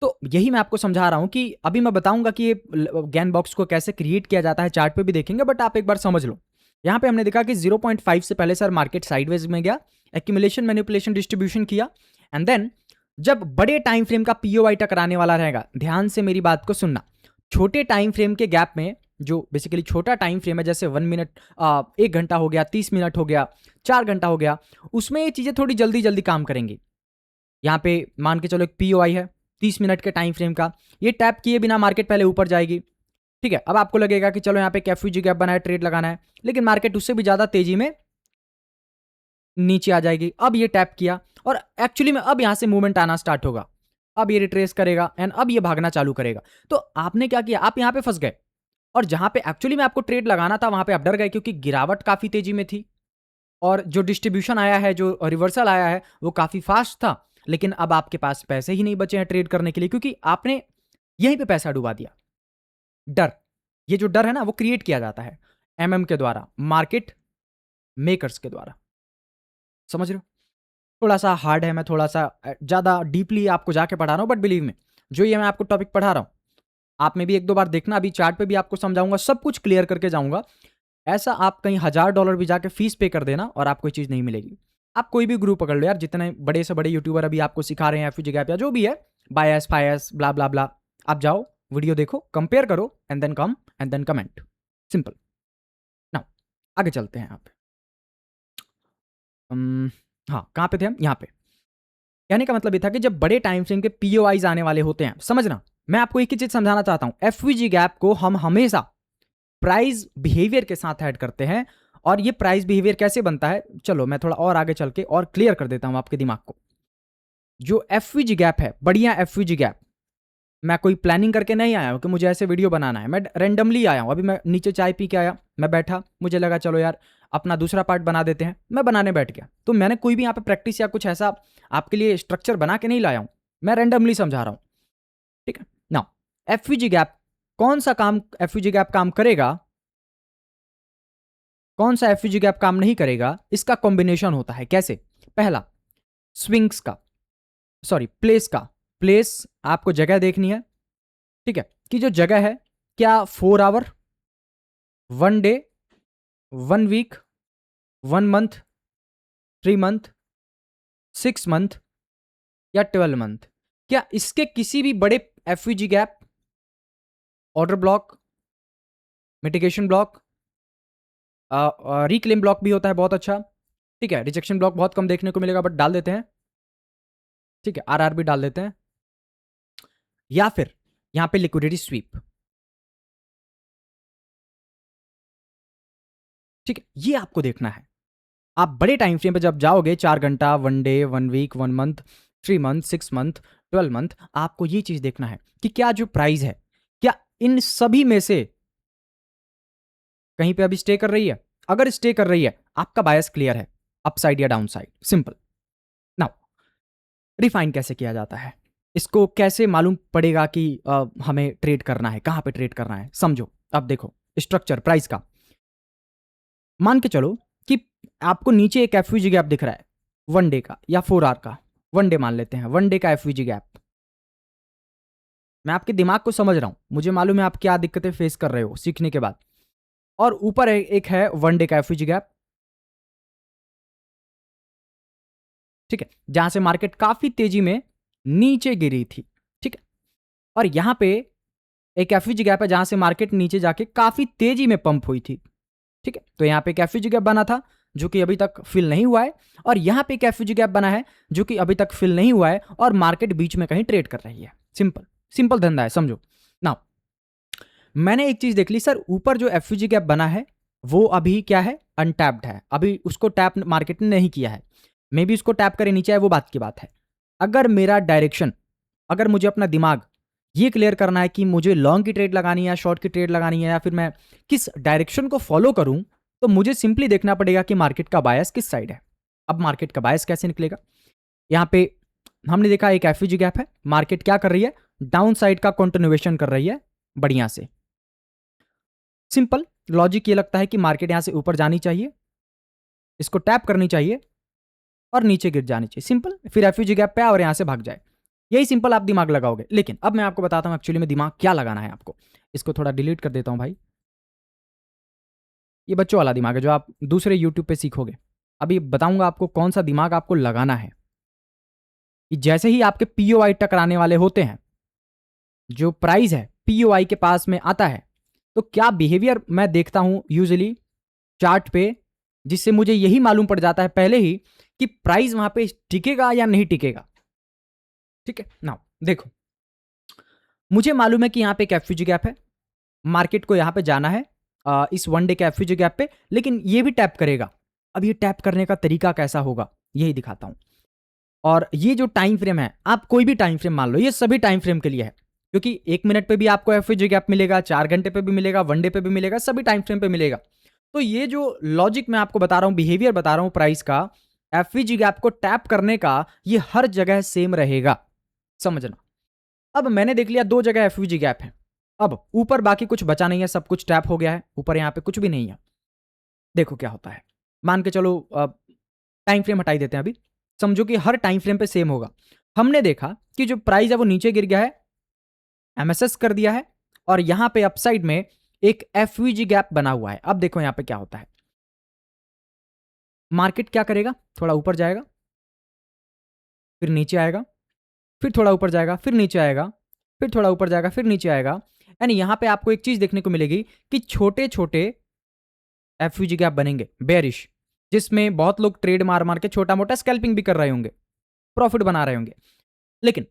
तो यही मैं आपको समझा रहा हूं कि अभी मैं बताऊंगा कि ये गैन बॉक्स को कैसे क्रिएट किया जाता है, चार्ट पे भी देखेंगे, बट आप एक बार समझ लो। यहां पे हमने देखा कि 0.5 से पहले सर मार्केट साइडवेज में गया, एक्यूमुलेशन, मैनिपुलेशन, डिस्ट्रीब्यूशन किया, एंड देन जब बड़े टाइम फ्रेम का पीओआई टकराने वाला रहेगा, ध्यान से मेरी बात को सुनना, छोटे टाइम फ्रेम के गैप में, जो बेसिकली छोटा टाइम फ्रेम है, जैसे 1 मिनट, 1 घंटा हो गया, 30 मिनट हो गया, 4 घंटा हो गया, उसमें ये चीजें थोड़ी जल्दी जल्दी काम करेंगी। यहाँ पे मान के चलो एक पीओआई है 30 मिनट के टाइम फ्रेम का, ये टैप किए बिना मार्केट पहले ऊपर जाएगी, ठीक है। अब आपको लगेगा कि चलो यहाँ पे एक एफयूजी गैप बना है, ट्रेड लगाना है, लेकिन मार्केट उससे भी ज्यादा तेजी में नीचे आ जाएगी। अब ये टैप किया और एक्चुअली में अब यहां से मूवमेंट आना स्टार्ट होगा, अब ये रिट्रेस करेगा एंड अब ये भागना चालू करेगा। तो आपने क्या किया, आप यहां पे फंस गए, और जहां पे एक्चुअली में आपको ट्रेड लगाना था वहां पे आप डर गए, क्योंकि गिरावट काफी तेजी में थी और जो डिस्ट्रीब्यूशन आया है, जो रिवर्सल आया है, वो काफी फास्ट था। लेकिन अब आपके पास पैसे ही नहीं बचे हैं ट्रेड करने के लिए, क्योंकि आपने यहीं पे पैसा डुबा दिया। डर, ये जो डर है ना, वो क्रिएट किया जाता है एमएम के द्वारा, मार्केट मेकर्स के द्वारा, समझ रहे हो। थोड़ा सा हार्ड है, मैं थोड़ा सा ज़्यादा डीपली आपको जाके पढ़ा रहा हूँ, बट बिलीव में जो ये मैं आपको टॉपिक पढ़ा रहा हूँ, आप में भी 1-2 बार देखना, अभी चार्ट पे भी आपको समझाऊंगा, सब कुछ क्लियर करके जाऊंगा। ऐसा आप कहीं $1000 भी जाके फीस पे कर देना और आपको ये चीज़ नहीं मिलेगी। आप कोई भी ग्रुप पकड़ लो यार, जितने बड़े से बड़े यूट्यूबर अभी आपको सिखा रहे हैं एफयूजी गैप या जो भी है, बायस फायस ब्ला ब्ला ब्ला, आप जाओ वीडियो देखो, कंपेयर करो and then come and then comment, simple. Now आगे चलते हैं यहाँ पे। हाँ, कहाँ पे थे हम, यहाँ पे। कहने का मतलब ये था कि जब बड़े टाइम फ्रेम के पीओआईज आने वाले होते हैं, समझना, मैं आपको एक ही चीज समझाना चाहता हूं, एफवीजी गैप को हम हमेशा प्राइस बिहेवियर के साथ ऐड करते हैं। और ये प्राइस बिहेवियर कैसे बनता है, चलो मैं थोड़ा और आगे चल के और क्लियर कर देता हूं आपके दिमाग को। जो एफवीजी गैप है, बढ़िया एफवीजी गैप, मैं कोई प्लानिंग करके नहीं आया हूं कि मुझे ऐसे वीडियो बनाना है, मैं रैंडमली आया हूं। अभी मैं नीचे चाय पी के आया, मैं बैठा, मुझे लगा चलो यार अपना दूसरा पार्ट बना देते हैं, मैं बनाने बैठ गया। तो मैंने कोई भी यहाँ पे प्रैक्टिस या कुछ ऐसा आपके लिए स्ट्रक्चर बना के नहीं लाया हूं, मैं रैंडमली समझा रहा हूं, ठीक है ना। एफवीजी गैप, कौन सा काम एफवीजी गैप काम करेगा, कौन सा एफवीजी गैप काम नहीं करेगा, इसका कॉम्बिनेशन होता है। कैसे, पहला स्विंग्स का, सॉरी प्लेस का, प्लेस आपको जगह देखनी है, ठीक है, कि जो जगह है, क्या 4 hour, 1 day, 1 week, 1 month, 3 month, 6 month या 12 मंथ, क्या इसके किसी भी बड़े FVG gap, order block, mitigation block, reclaim block भी होता है बहुत अच्छा, ठीक है, रिजेक्शन ब्लॉक बहुत कम देखने को मिलेगा बट डाल देते हैं, ठीक है, आरआर भी डाल देते हैं, या फिर यहां पे लिक्विडिटी स्वीप, ठीक है, ये आपको देखना है। आप बड़े टाइम फ्रेम पे जब जाओगे, 4 घंटा, 1 day, 1 week, 1 month, 3 month, 6 month, 12 month, आपको ये चीज देखना है कि क्या जो प्राइस है, क्या इन सभी में से कहीं पे अभी स्टे कर रही है। अगर स्टे कर रही है, आपका बायस क्लियर है, अपसाइड या down side, simple. Now refine कैसे किया जाता है, इसको कैसे मालूम पड़ेगा कि हमें ट्रेड करना है, कहां पे ट्रेड करना है, समझो। अब देखो स्ट्रक्चर प्राइस का, मान के चलो कि आपको नीचे एक एफवीजी गैप दिख रहा है 1 डे का या 4 आवर का, 1 डे मान लेते हैं, 1 डे का एफवीजी गैप। मैं आपके दिमाग को समझ रहा हूं, मुझे मालूम है आप क्या दिक्कतें फेस कर रहे हो सीखने के बाद। और ऊपर एक है 1 डे का एफवीजी गैप, ठीक है, जहां से मार्केट काफी तेजी में नीचे गिरी थी, ठीक है। और यहां पे एक एफवीजी गैप है जहां से मार्केट नीचे जाके काफी तेजी में पंप हुई थी, ठीक है। तो यहां पे एक एफवीजी गैप बना था जो कि अभी तक फिल नहीं हुआ है, और यहां पे एक एफवीजी गैप बना है जो कि अभी तक फिल नहीं हुआ है, और मार्केट बीच में कहीं ट्रेड कर रही है। सिंपल सिंपल धंधा है, समझो। नाउ मैंने एक चीज देख ली, सर ऊपर जो एफवीजी गैप बना है वो अभी क्या है, अनटैप्ड है, अभी उसको टैप मार्केट ने नहीं किया है। मे बी उसको टैप करे नीचे आए, वो बात की बात है। अगर मेरा डायरेक्शन, अगर मुझे अपना दिमाग ये क्लियर करना है कि मुझे लॉन्ग की ट्रेड लगानी है, शॉर्ट की ट्रेड लगानी है, या फिर मैं किस डायरेक्शन को फॉलो करूं, तो मुझे सिंपली देखना पड़ेगा कि मार्केट का बायस किस साइड है। अब मार्केट का बायस कैसे निकलेगा, यहां पे हमने देखा एक एफवीजी गैप है, मार्केट क्या कर रही है, डाउन साइड का कंटिन्यूएशन कर रही है बढ़िया से। सिंपल लॉजिक ये लगता है कि मार्केट यहां से ऊपर जानी चाहिए, इसको टैप करनी चाहिए और नीचे गिर जानी चाहिए, सिंपल, फिर एफयूजी गैप पे और यहां से भाग जाए। यही सिंपल आप दिमाग लगाओगे। लेकिन अब मैं आपको बताता हूं एक्चुअली में दिमाग क्या लगाना है आपको। इसको थोड़ा डिलीट कर देता हूं भाई, ये बच्चों वाला दिमाग है जो आप दूसरे यूट्यूब पे सीखोगे। अभी बताऊंगा आपको कौन सा दिमाग आपको लगाना है। कि जैसे ही आपके पीओआई टकराने वाले होते हैं, जो प्राइस है पीओआई के पास में आता है, तो क्या बिहेवियर मैं देखता हूं यूजुअली चार्ट पे, जिससे मुझे यही मालूम पड़ जाता है पहले ही कि प्राइस वहां पे टिकेगा या नहीं टिकेगा। ठीक है ना, देखो मुझे मालूम है कि यहां पे एक एफयूजी गैप है, मार्केट को यहां पे जाना है इस वन डे के एफयूजी गैप पे, लेकिन ये भी टैप करेगा। अब ये टैप करने का तरीका कैसा होगा यही दिखाता हूं। और ये जो टाइम फ्रेम है, आप कोई भी टाइम फ्रेम मान लो, ये सभी टाइम फ्रेम के लिए है, क्योंकि 1 मिनट पे भी आपको एफयूजी गैप मिलेगा, 4 घंटे पे भी मिलेगा, वन डे पे भी मिलेगा, सभी टाइम फ्रेम पे मिलेगा। तो ये जो लॉजिक मैं आपको बता रहा हूं, बिहेवियर बता रहा हूं प्राइस का, एफवीजी गैप को टैप करने का, ये हर जगह सेम रहेगा, समझना। अब मैंने देख लिया 2 जगह एफवीजी गैप है, अब ऊपर बाकी कुछ बचा नहीं है, सब कुछ टैप हो गया है, ऊपर यहां पे कुछ भी नहीं है। देखो क्या होता है, मान के चलो टाइम फ्रेम हटाई देते हैं अभी, समझो कि हर टाइम फ्रेम पे सेम होगा। हमने देखा कि जो प्राइस है वो नीचे गिर गया है, एमएसएस कर दिया है, और यहां पे अपसाइड में एक एफवीजी गैप बना हुआ है। अब देखो यहां पे क्या होता है, मार्केट क्या करेगा, थोड़ा ऊपर जाएगा, फिर नीचे आएगा, फिर थोड़ा ऊपर जाएगा, फिर नीचे आएगा, फिर थोड़ा ऊपर जाएगा, फिर नीचे आएगा। यानी यहां पे आपको एक चीज देखने को मिलेगी कि छोटे छोटे एफयूजी गैप बनेंगे बेरिश, जिसमें बहुत लोग ट्रेड मार मार के छोटा मोटा स्कैल्पिंग भी कर रहे होंगे, प्रॉफिट बना रहे होंगे। लेकिन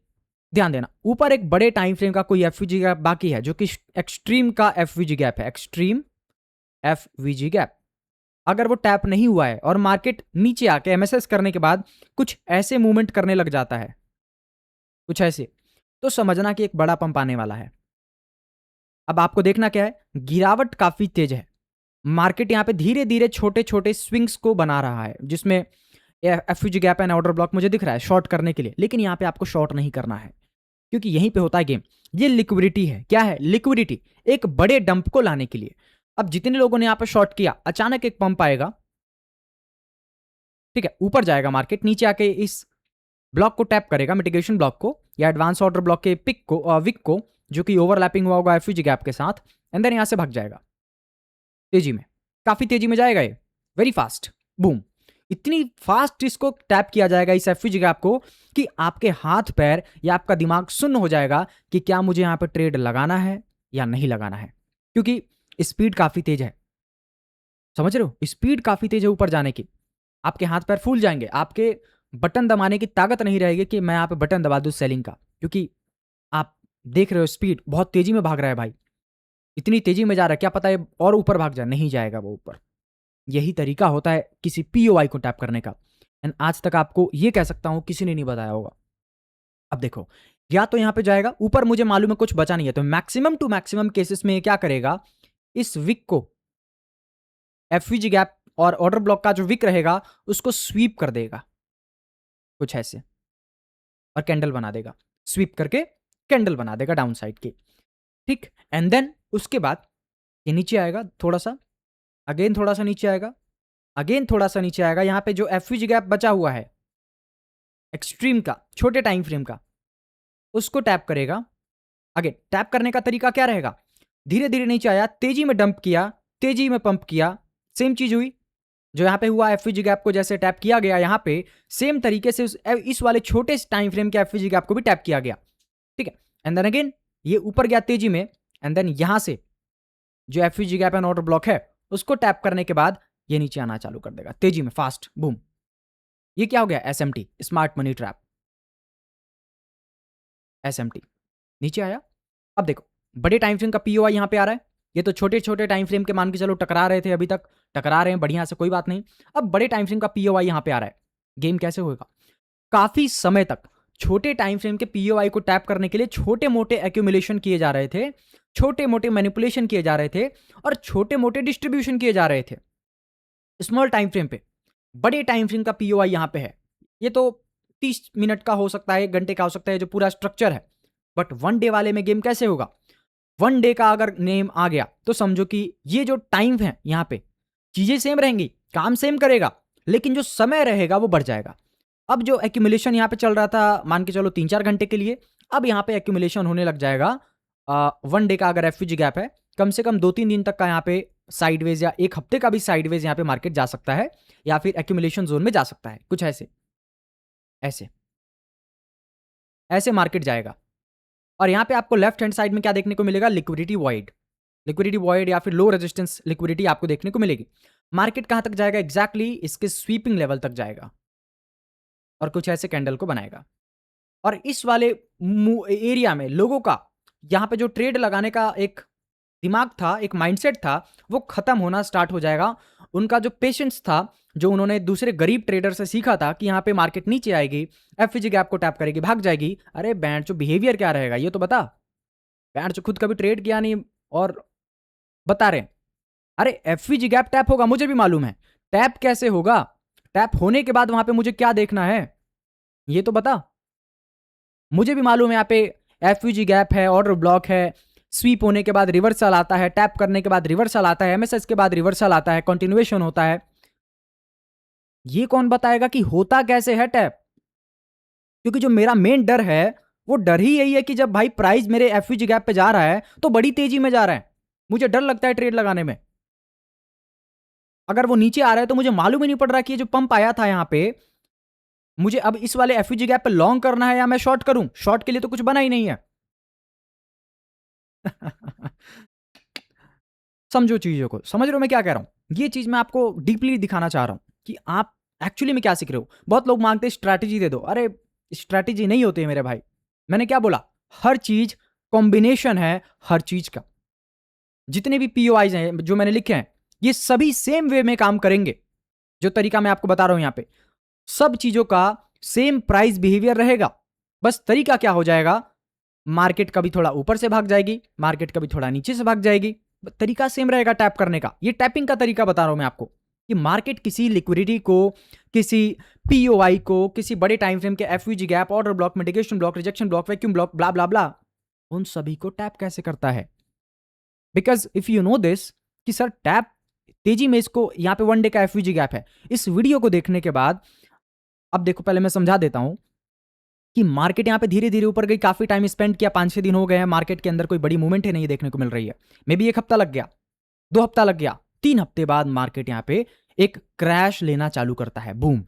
ध्यान देना, ऊपर एक बड़े टाइम फ्रेम का कोई एफयूजी गैप बाकी है, जो कि एक्सट्रीम का एफयूजी गैप है, एक्सट्रीम एफवीजी गैप। अगर वो टैप नहीं हुआ है और मार्केट नीचे आके एमएसएस करने के बाद कुछ ऐसे मूवमेंट करने लग जाता है, कुछ ऐसे, तो समझना कि एक बड़ा पंप आने वाला है। अब आपको देखना क्या है, गिरावट काफी तेज है, मार्केट यहां पे धीरे धीरे छोटे छोटे स्विंग्स को बना रहा है, जिसमें एफयूजी गैप एंड ऑर्डर ब्लॉक मुझे दिख रहा है शॉर्ट करने के लिए, लेकिन यहां पे आपको शॉर्ट नहीं करना है, क्योंकि यहीं पे होता है गेम। ये लिक्विडिटी है, क्या है लिक्विडिटी, एक बड़े डंप को लाने के लिए। अब जितने लोगों ने यहां पे शॉर्ट किया, अचानक एक पंप आएगा, ठीक है, ऊपर जाएगा मार्केट, नीचे आके इस ब्लॉक को टैप करेगा, मिटिगेशन ब्लॉक को या एडवांस ऑर्डर ब्लॉक के पिक को विक को, जो कि ओवरलैपिंग हुआ होगा एफयूजी गैप के साथ, एंड देन यहां से भाग जाएगा तेजी में, काफी तेजी में जाएगा ये, वेरी फास्ट, बूम। इतनी फास्ट इसको टैप किया जाएगा इस एफयूजी गैप को कि आपके हाथ पैर या आपका दिमाग सुन्न हो जाएगा कि क्या मुझे यहां पर ट्रेड लगाना है या नहीं लगाना है, क्योंकि स्पीड काफी तेज है, समझ रहे हो, स्पीड काफी तेज है ऊपर जाने की। आपके हाथ पैर फूल जाएंगे, आपके बटन दबाने की ताकत नहीं रहेगी कि मैं यहाँ पे बटन दबा दूं सेलिंग का, क्योंकि आप देख रहे हो स्पीड बहुत तेजी में भाग रहा है भाई, इतनी तेजी में जा रहा है, क्या पता है और ऊपर भाग जाए, नहीं जाएगा वो ऊपर। यही तरीका होता है किसी पीओआई को टैप करने का, एंड आज तक आपको ये कह सकता हूं किसी ने नहीं बताया होगा। अब देखो, या तो यहां पे जाएगा ऊपर, मुझे मालूम है कुछ बचा नहीं है, तो मैक्सिमम टू मैक्सिमम केसेस में क्या करेगा, इस विक को, एफवीजी गैप और ऑर्डर ब्लॉक का जो विक रहेगा उसको स्वीप कर देगा कुछ ऐसे, और कैंडल बना देगा, स्वीप करके कैंडल बना देगा डाउन साइड की, ठीक। एंड देन उसके बाद ये नीचे आएगा थोड़ा सा, अगेन थोड़ा सा नीचे आएगा, अगेन थोड़ा सा नीचे आएगा, यहां पे जो एफयूजी गैप बचा हुआ है एक्सट्रीम का, छोटे टाइम फ्रेम का, उसको टैप करेगा। अगेन टैप करने का तरीका क्या रहेगा, धीरे धीरे नीचे आया, तेजी में डंप किया, तेजी में पंप किया, सेम चीज हुई जो यहां पे हुआ, एफयूजी गैप को जैसे टैप किया गया यहां पे, सेम तरीके से इस वाले छोटे टाइम फ्रेम के एफयूजी गैप को भी टैप किया गया, ठीक है। एंड देन अगेन ये ऊपर गया तेजी में, एंड देन यहां से जो एफयूजी गैप एंड ऑर्डर ब्लॉक है उसको टैप करने के बाद ये नीचे आना चालू कर देगा तेजी में, फास्ट, बूम। ये क्या हो गया, SMT, smart money trap, SMT नीचे आया। अब देखो बड़े टाइम फ्रेम का पीओआई यहां पे आ रहा है, ये तो छोटे छोटे टाइम फ्रेम के मान के चलो टकरा रहे थे, अभी तक टकरा रहे हैं बढ़िया से, कोई बात नहीं। अब बड़े टाइम फ्रेम का पीओआई यहां पे आ रहा है, गेम कैसे होगा, काफी समय तक छोटे टाइम फ्रेम के पीओआई को टैप करने के लिए छोटे मोटे एक्यूमुलेशन किए जा रहे थे, छोटे मोटे मैनिपुलेशन किए जा रहे थे, और छोटे मोटे डिस्ट्रीब्यूशन किए जा रहे थे स्मॉल टाइम फ्रेम पे। बड़े टाइम फ्रेम का पीओआई यहां पे है, ये तो 30 मिनट का हो सकता है, 1 घंटे का हो सकता है, जो पूरा स्ट्रक्चर है। बट वन डे वाले में गेम कैसे होगा, वन डे का अगर नेम आ गया तो समझो कि ये जो टाइम है यहां पे चीजें सेम रहेंगी, काम सेम करेगा, लेकिन जो समय रहेगा वो बढ़ जाएगा। अब जो एक्यूमुलेशन यहां पे चल रहा था मान के चलो 3-4 घंटे के लिए, अब यहां पे एक्यूमुलेशन होने लग जाएगा वन डे का अगर एफयूजी गैप है, कम से कम 2-3 दिन तक का यहाँ पे साइडवेज, या 1 हफ्ते का भी साइडवेज यहाँ पे मार्केट जा सकता है, या फिर एक्यूमुलेशन जोन में जा सकता है, कुछ ऐसे ऐसे। ऐसे मार्केट जाएगा। और यहाँ पे आपको लेफ्ट हैंड साइड में क्या देखने को मिलेगा, लिक्विडिटी वॉइड या फिर लो रेजिस्टेंस लिक्विडिटी आपको देखने को मिलेगी। मार्केट कहां तक जाएगा एग्जैक्टली इसके स्वीपिंग लेवल तक जाएगा और कुछ ऐसे कैंडल को बनाएगा। और इस वाले एरिया में लोगों का यहाँ पे जो ट्रेड लगाने का एक दिमाग था, एक माइंडसेट था, वो खत्म होना स्टार्ट हो जाएगा। उनका जो पेशेंस था, जो उन्होंने दूसरे गरीब ट्रेडर से सीखा था कि यहाँ पे मार्केट नीचे आएगी, एफवीजी गैप को टैप करेगी, भाग जाएगी। अरे बैंड जो बिहेवियर क्या रहेगा ये तो बता। बैंड जो खुद कभी ट्रेड किया नहीं और बता रहे हैं। अरे एफवीजी गैप टैप होगा, मुझे भी मालूम है। टैप कैसे होगा, टैप होने के बाद वहां पे मुझे क्या देखना है ये तो बता। मुझे भी मालूम है यहाँ पे एफवीजी गैप है, ऑर्डर ब्लॉक है, स्वीप होने के बाद रिवर्सल आता है, टैप करने के बाद रिवर्सल आता है, एमएसएस के बाद रिवर्सल आता है, कंटिन्यूएशन होता है। ये कौन बताएगा कि होता कैसे है टैप? क्योंकि जो मेरा मेन डर है वो डर ही यही है कि जब भाई प्राइस मेरे एफवीजी गैप पे जा रहा है तो बड़ी तेजी में जा रहा है, मुझे डर लगता है ट्रेड लगाने में। अगर वो नीचे आ रहा है तो मुझे मालूम ही नहीं पड़ रहा कि ये जो पंप आया था यहां पे, मुझे अब इस वाले एफवीजी गैप पे लॉन्ग करना है या मैं शॉर्ट करूं। शॉर्ट के लिए तो कुछ बना ही नहीं है। समझो चीजों को, समझ रहे हो मैं क्या कह रहा हूं। ये चीज मैं आपको डीपली दिखाना चाह रहा हूं कि आप एक्चुअली में क्या सीख रहे हो। बहुत लोग मांगते हैं स्ट्रैटेजी दे दो। अरे स्ट्रैटेजी नहीं होती है मेरे भाई। मैंने क्या बोला, हर चीज कॉम्बिनेशन है हर चीज का। जितने भी पीओआईज हैं जो मैंने लिखे हैं ये सभी सेम वे में काम करेंगे। जो तरीका मैं आपको बता रहा हूं यहां पे, सब चीजों का सेम प्राइस बिहेवियर रहेगा। बस तरीका क्या हो जाएगा, मार्केट कभी थोड़ा ऊपर से भाग जाएगी, मार्केट कभी थोड़ा नीचे से भाग जाएगी, तरीका सेम रहेगा टैप करने का। ये टैपिंग का तरीका बता रहा हूं मैं आपको कि मार्केट किसी लिक्विडिटी को, किसी पीओआई को, किसी बड़े टाइम फ्रेम के FVG gap, order block, mitigation block, rejection block, vacuum block, blah blah blah, उन सभी को टैप कैसे करता है। Because if you know this कि सर टैप तेजी में इसको, यहां पे 1 डे का एफवीजी गैप है। इस वीडियो को देखने के बाद अब देखो, पहले मैं समझा देता हूं कि मार्केट यहां पे धीरे धीरे ऊपर गई, काफी टाइम स्पेंड किया, 5-6 दिन हो गए हैं, मार्केट के अंदर कोई बड़ी मूवमेंट ही नहीं देखने को मिल रही है। मे बी 1 हफ्ता लग गया, 2 हफ्ता लग गया, 3 हफ्ते बाद मार्केट यहां पे एक क्रैश लेना चालू करता है। बूम,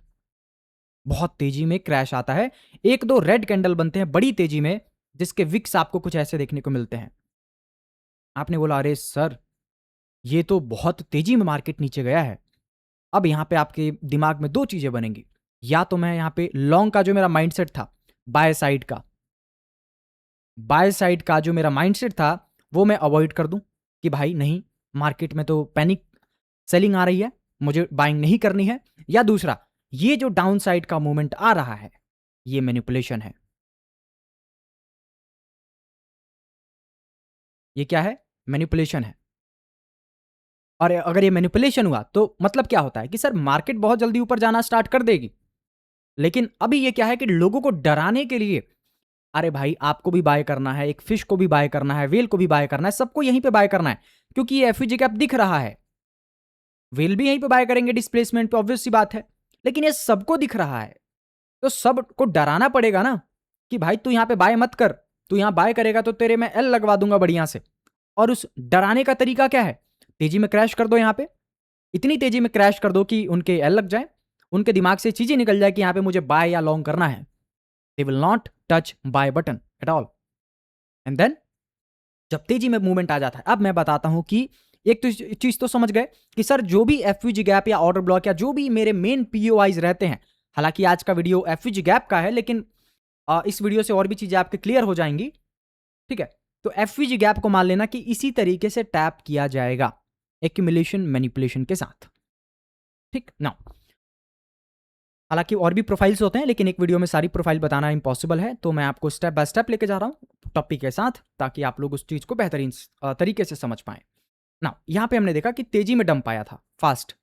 बहुत तेजी में क्रैश आता है। 1-2 रेड कैंडल बनते हैं बड़ी तेजी में, जिसके विक्स आपको कुछ ऐसे देखने को मिलते हैं। आपने बोला अरे सर ये तो बहुत तेजी में मार्केट नीचे गया है। अब यहां पे आपके दिमाग में 2 चीजें बनेंगी। या तो मैं यहां पे लॉन्ग का जो मेरा माइंडसेट था, बाय साइड का जो मेरा माइंडसेट था वो मैं अवॉइड कर दूं कि भाई नहीं, मार्केट में तो पैनिक सेलिंग आ रही है, मुझे बाइंग नहीं करनी है। या दूसरा, ये जो डाउन साइड का मूवमेंट आ रहा है ये मैनिपुलेशन है। ये क्या है, मैनिपुलेशन है। और अगर ये मैनिपुलेशन हुआ तो मतलब क्या होता है कि सर मार्केट बहुत जल्दी ऊपर जाना स्टार्ट कर देगी। लेकिन अभी ये क्या है कि लोगों को डराने के लिए, अरे भाई आपको भी बाय करना है, एक फिश को भी बाय करना है, वेल को भी बाय करना है, सबको यहीं पे बाय करना है, क्योंकि ये एफवीजी कैप दिख रहा है। वेल भी यहीं पे बाय करेंगे डिस्प्लेसमेंट पे, ऑब्वियस सी बात है। लेकिन ये सबको दिख रहा है तो सबको डराना पड़ेगा ना कि भाई तू यहां पे बाय मत कर, तू यहां बाय करेगा तो तेरे मैं एल लगवा दूंगा बढ़िया से। और उस डराने का तरीका क्या है, तेजी में क्रैश कर दो, यहां पे इतनी तेजी में क्रैश कर दो कि उनके एल लग जाए, उनके दिमाग से चीजें निकल जाए कि यहां पे मुझे बाय या लॉन्ग करना है। They will not touch buy button at all. And then जब तेजी में मूवमेंट आ जाता है, अब मैं बताता हूं कि एक तो चीज तो समझ गए कि सर जो भी एफवीजी गैप या ऑर्डर ब्लॉक या जो भी मेरे मेन पीओआईज रहते हैं, हालांकि आज का वीडियो एफवीजी गैप का है लेकिन इस वीडियो से और भी चीजें आपके क्लियर हो जाएंगी। ठीक है, तो एफवीजी गैप को मान लेना कि इसी तरीके से टैप किया जाएगा, एक्यूमुलेशन मैनिपुलेशन के साथ। ठीक ना, हालांकि और भी प्रोफाइल्स होते हैं लेकिन एक वीडियो में सारी प्रोफाइल बताना इम्पॉसिबल है, तो मैं आपको स्टेप बाय स्टेप लेके जा रहा हूं टॉपिक के साथ, ताकि आप लोग उस चीज को बेहतरीन तरीके से समझ पाए ना। यहां पे हमने देखा कि तेजी में डंप आया था, फास्ट,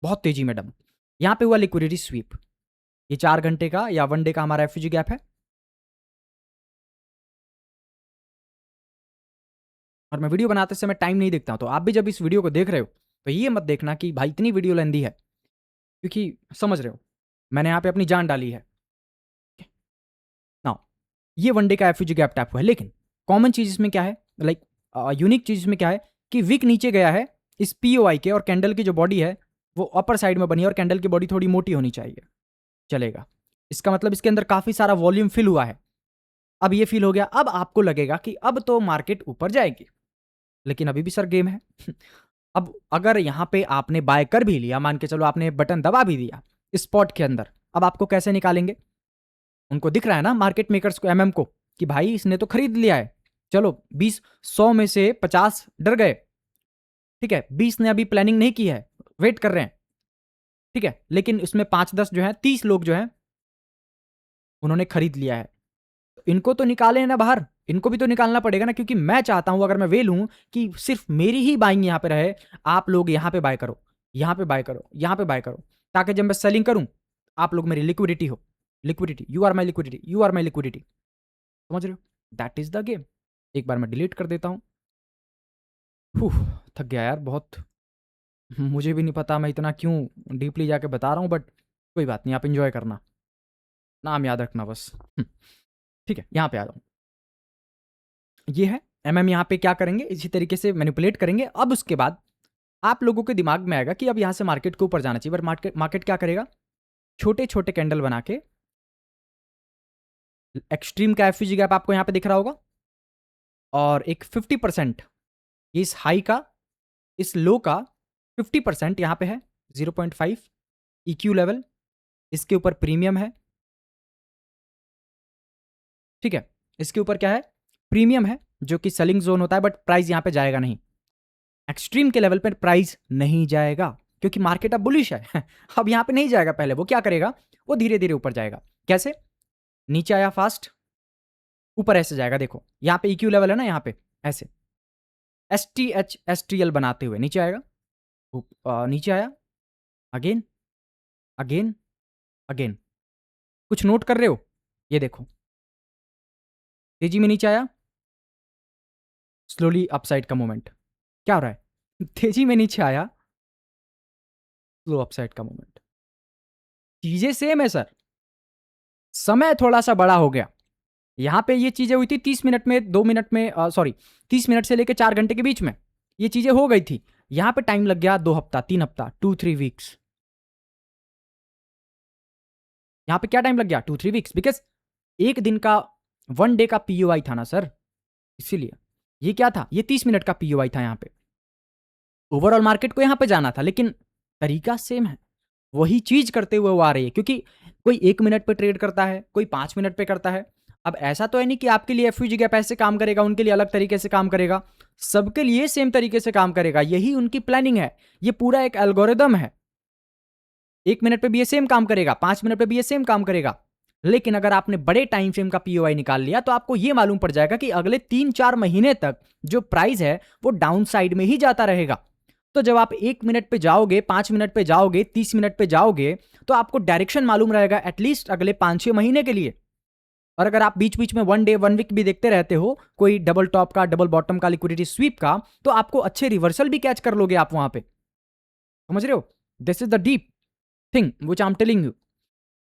बहुत तेजी में डंप। यहां पे हुआ लिक्विडिटी स्वीप। ये 4 घंटे का या 1 डे का हमारा एफवीजी गैप है। और मैं वीडियो बनाते समय टाइम नहीं देखता हूं, तो आप भी जब इस वीडियो को देख रहे हो तो ये मत देखना कि भाई इतनी वीडियो लेंदी है, क्योंकि समझ रहे हो मैंने यहां पे अपनी जान डाली है ना। ये 1 डे का एफयूजी गैप टैप हुआ है, लेकिन कॉमन चीज इसमें क्या है, लाइक यूनिक चीज इसमें क्या है कि विक नीचे गया है इस पीओआई के, और कैंडल की जो बॉडी है वो अपर साइड में बनी है, और कैंडल की बॉडी थोड़ी मोटी होनी चाहिए, चलेगा। इसका मतलब इसके अंदर काफ़ी सारा वॉल्यूम फिल हुआ है। अब ये फिल हो गया, अब आपको लगेगा कि अब तो मार्केट ऊपर जाएगी, लेकिन अभी भी सर गेम है। अब अगर यहाँ पे आपने बाय कर भी लिया, मान के चलो आपने बटन दबा भी दिया स्पॉट के अंदर, अब आपको कैसे निकालेंगे? उनको दिख रहा है ना मार्केट मेकर्स को, एमएम को, कि भाई इसने तो खरीद लिया है, चलो 20 100 में से 50 डर गए, ठीक है, 20 ने अभी प्लानिंग नहीं की है, वेट कर रहे हैं, ठीक है, लेकिन इसमें 5-10 जो है, 30 लोग जो है उन्होंने खरीद लिया है। तो इनको तो निकाले ना बाहर, इनको भी तो निकालना पड़ेगा ना, क्योंकि मैं चाहता हूं, अगर मैं वेल हूं, कि सिर्फ मेरी ही बाइंग यहां पे रहे, आप लोग यहां पे बाय करो, यहां पे बाय करो, यहां पे बाय करो, ताकि जब मैं सेलिंग करूं आप लोग मेरी लिक्विडिटी हो। Liquidity, you are my liquidity, you are my liquidity, समझ रहे हो? That is the game. एक बार मैं डिलीट कर देता हूं। थक गया यार बहुत। मुझे भी नहीं पता मैं इतना क्यों डीपली जाके बता रहा हूं, बट कोई बात नहीं, आप इंजॉय करना, नाम याद रखना बस। ठीक है, यहाँ पे आ जाऊँ। ये है एमएम, यहाँ पे क्या करेंगे, इसी तरीके से मैनिपुलेट करेंगे। अब उसके बाद आप लोगों के दिमाग में आएगा कि अब यहाँ से मार्केट के ऊपर जाना चाहिए, पर मार्केट मार्केट क्या करेगा, छोटे छोटे कैंडल बना के, एक्सट्रीम का एफवीजी गैप आपको यहाँ पे दिख रहा होगा, और एक 50% इस हाई का, इस लो का 50% यहाँ पे है, 0.5 EQ लेवल, इसके ऊपर प्रीमियम है, ठीक है, इसके ऊपर क्या है, प्रीमियम है, जो कि सेलिंग जोन होता है, बट प्राइस यहाँ पे जाएगा नहीं, एक्सट्रीम के लेवल पर प्राइस नहीं जाएगा, क्योंकि मार्केट अब बुलिश है। अब यहाँ पे नहीं जाएगा, पहले वो क्या करेगा, वो धीरे धीरे ऊपर जाएगा। कैसे? नीचे आया फास्ट, ऊपर ऐसे जाएगा, देखो यहाँ पे EQ लेवल है ना, यहाँ पे ऐसे STL बनाते हुए नीचे आएगा, नीचे आया, अगेन अगेन अगेन। कुछ नोट कर रहे हो? ये देखो, तेजी में नीचे आया, स्लोली अपसाइड का मोमेंट, क्या हो रहा है? तेजी में नीचे आया, स्लो अपसाइड का मोमेंट, चीजें सेम है सर, समय थोड़ा सा बड़ा हो गया। यहां पे ये चीजें हुई थी 30 मिनट में, 2 मिनट में, सॉरी 30 मिनट से लेकर 4 घंटे के बीच में ये चीजें हो गई थी। यहां पे टाइम लग गया 2 हफ्ता, 3 हफ्ता, 2-3 वीक्स। यहां पे क्या टाइम लग गया? 2-3 वीक्स, बिकॉज एक दिन का, 1 डे का पीओआई था ना सर, इसीलिए। ये क्या था? ये 30 मिनट का पीओआई था। यहां पे ओवरऑल मार्केट को यहां पे जाना था, लेकिन तरीका सेम है, वही चीज करते हुए वो आ रही है, क्योंकि कोई 1 मिनट पे ट्रेड करता है, कोई 5 मिनट पे करता है। अब ऐसा तो है नहीं कि आपके लिए एफयूजी गैप ऐसे काम करेगा, उनके लिए अलग तरीके से काम करेगा, सबके लिए सेम तरीके से काम करेगा, यही उनकी प्लानिंग है। ये पूरा एक एल्गोरिदम है। 1 मिनट पे भी ये सेम काम करेगा, 5 मिनट पे भी ये सेम काम करेगा। लेकिन अगर आपने बड़े टाइम फ्रेम का पीओआई निकाल लिया, तो आपको यह मालूम पड़ जाएगा कि अगले 3-4 महीने तक जो प्राइस है वो डाउन साइड में ही जाता रहेगा। तो जब आप 1 मिनट पे जाओगे, 5 मिनट पे जाओगे, 30 मिनट पे जाओगे, तो आपको डायरेक्शन मालूम रहेगा एटलीस्ट अगले 5-6 महीने के लिए। और अगर आप बीच बीच में 1 डे 1 वीक भी देखते रहते हो, कोई डबल टॉप का, डबल बॉटम का, लिक्विडिटी स्वीप का, तो आपको अच्छे रिवर्सल भी कैच कर लोगे आप वहां पे। समझ रहे हो? This is the deep thing which I am telling you.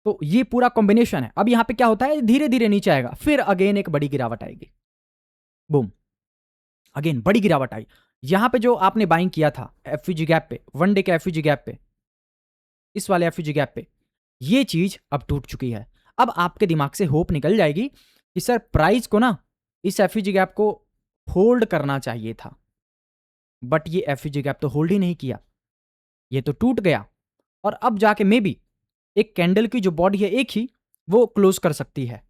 तो ये पूरा कॉम्बिनेशन है। अब यहां पे क्या होता है, धीरे धीरे नीचे आएगा, फिर अगेन एक बड़ी गिरावट आएगी, बूम, अगेन बड़ी गिरावट आई। यहां पे जो आपने बाइंग किया था एफयूजी गैप पे, 1 डे के एफयूजी गैप पे, इस वाले एफयूजी गैप पे, ये चीज अब टूट चुकी है। अब आपके दिमाग से होप निकल जाएगी कि सर प्राइस को ना, इस एफयूजी गैप को होल्ड करना चाहिए था, बट ये एफयूजी गैप तो होल्ड ही नहीं किया, ये तो टूट गया। और अब जाके मे बी एक कैंडल की जो बॉडी है एक ही, वो क्लोज कर सकती है,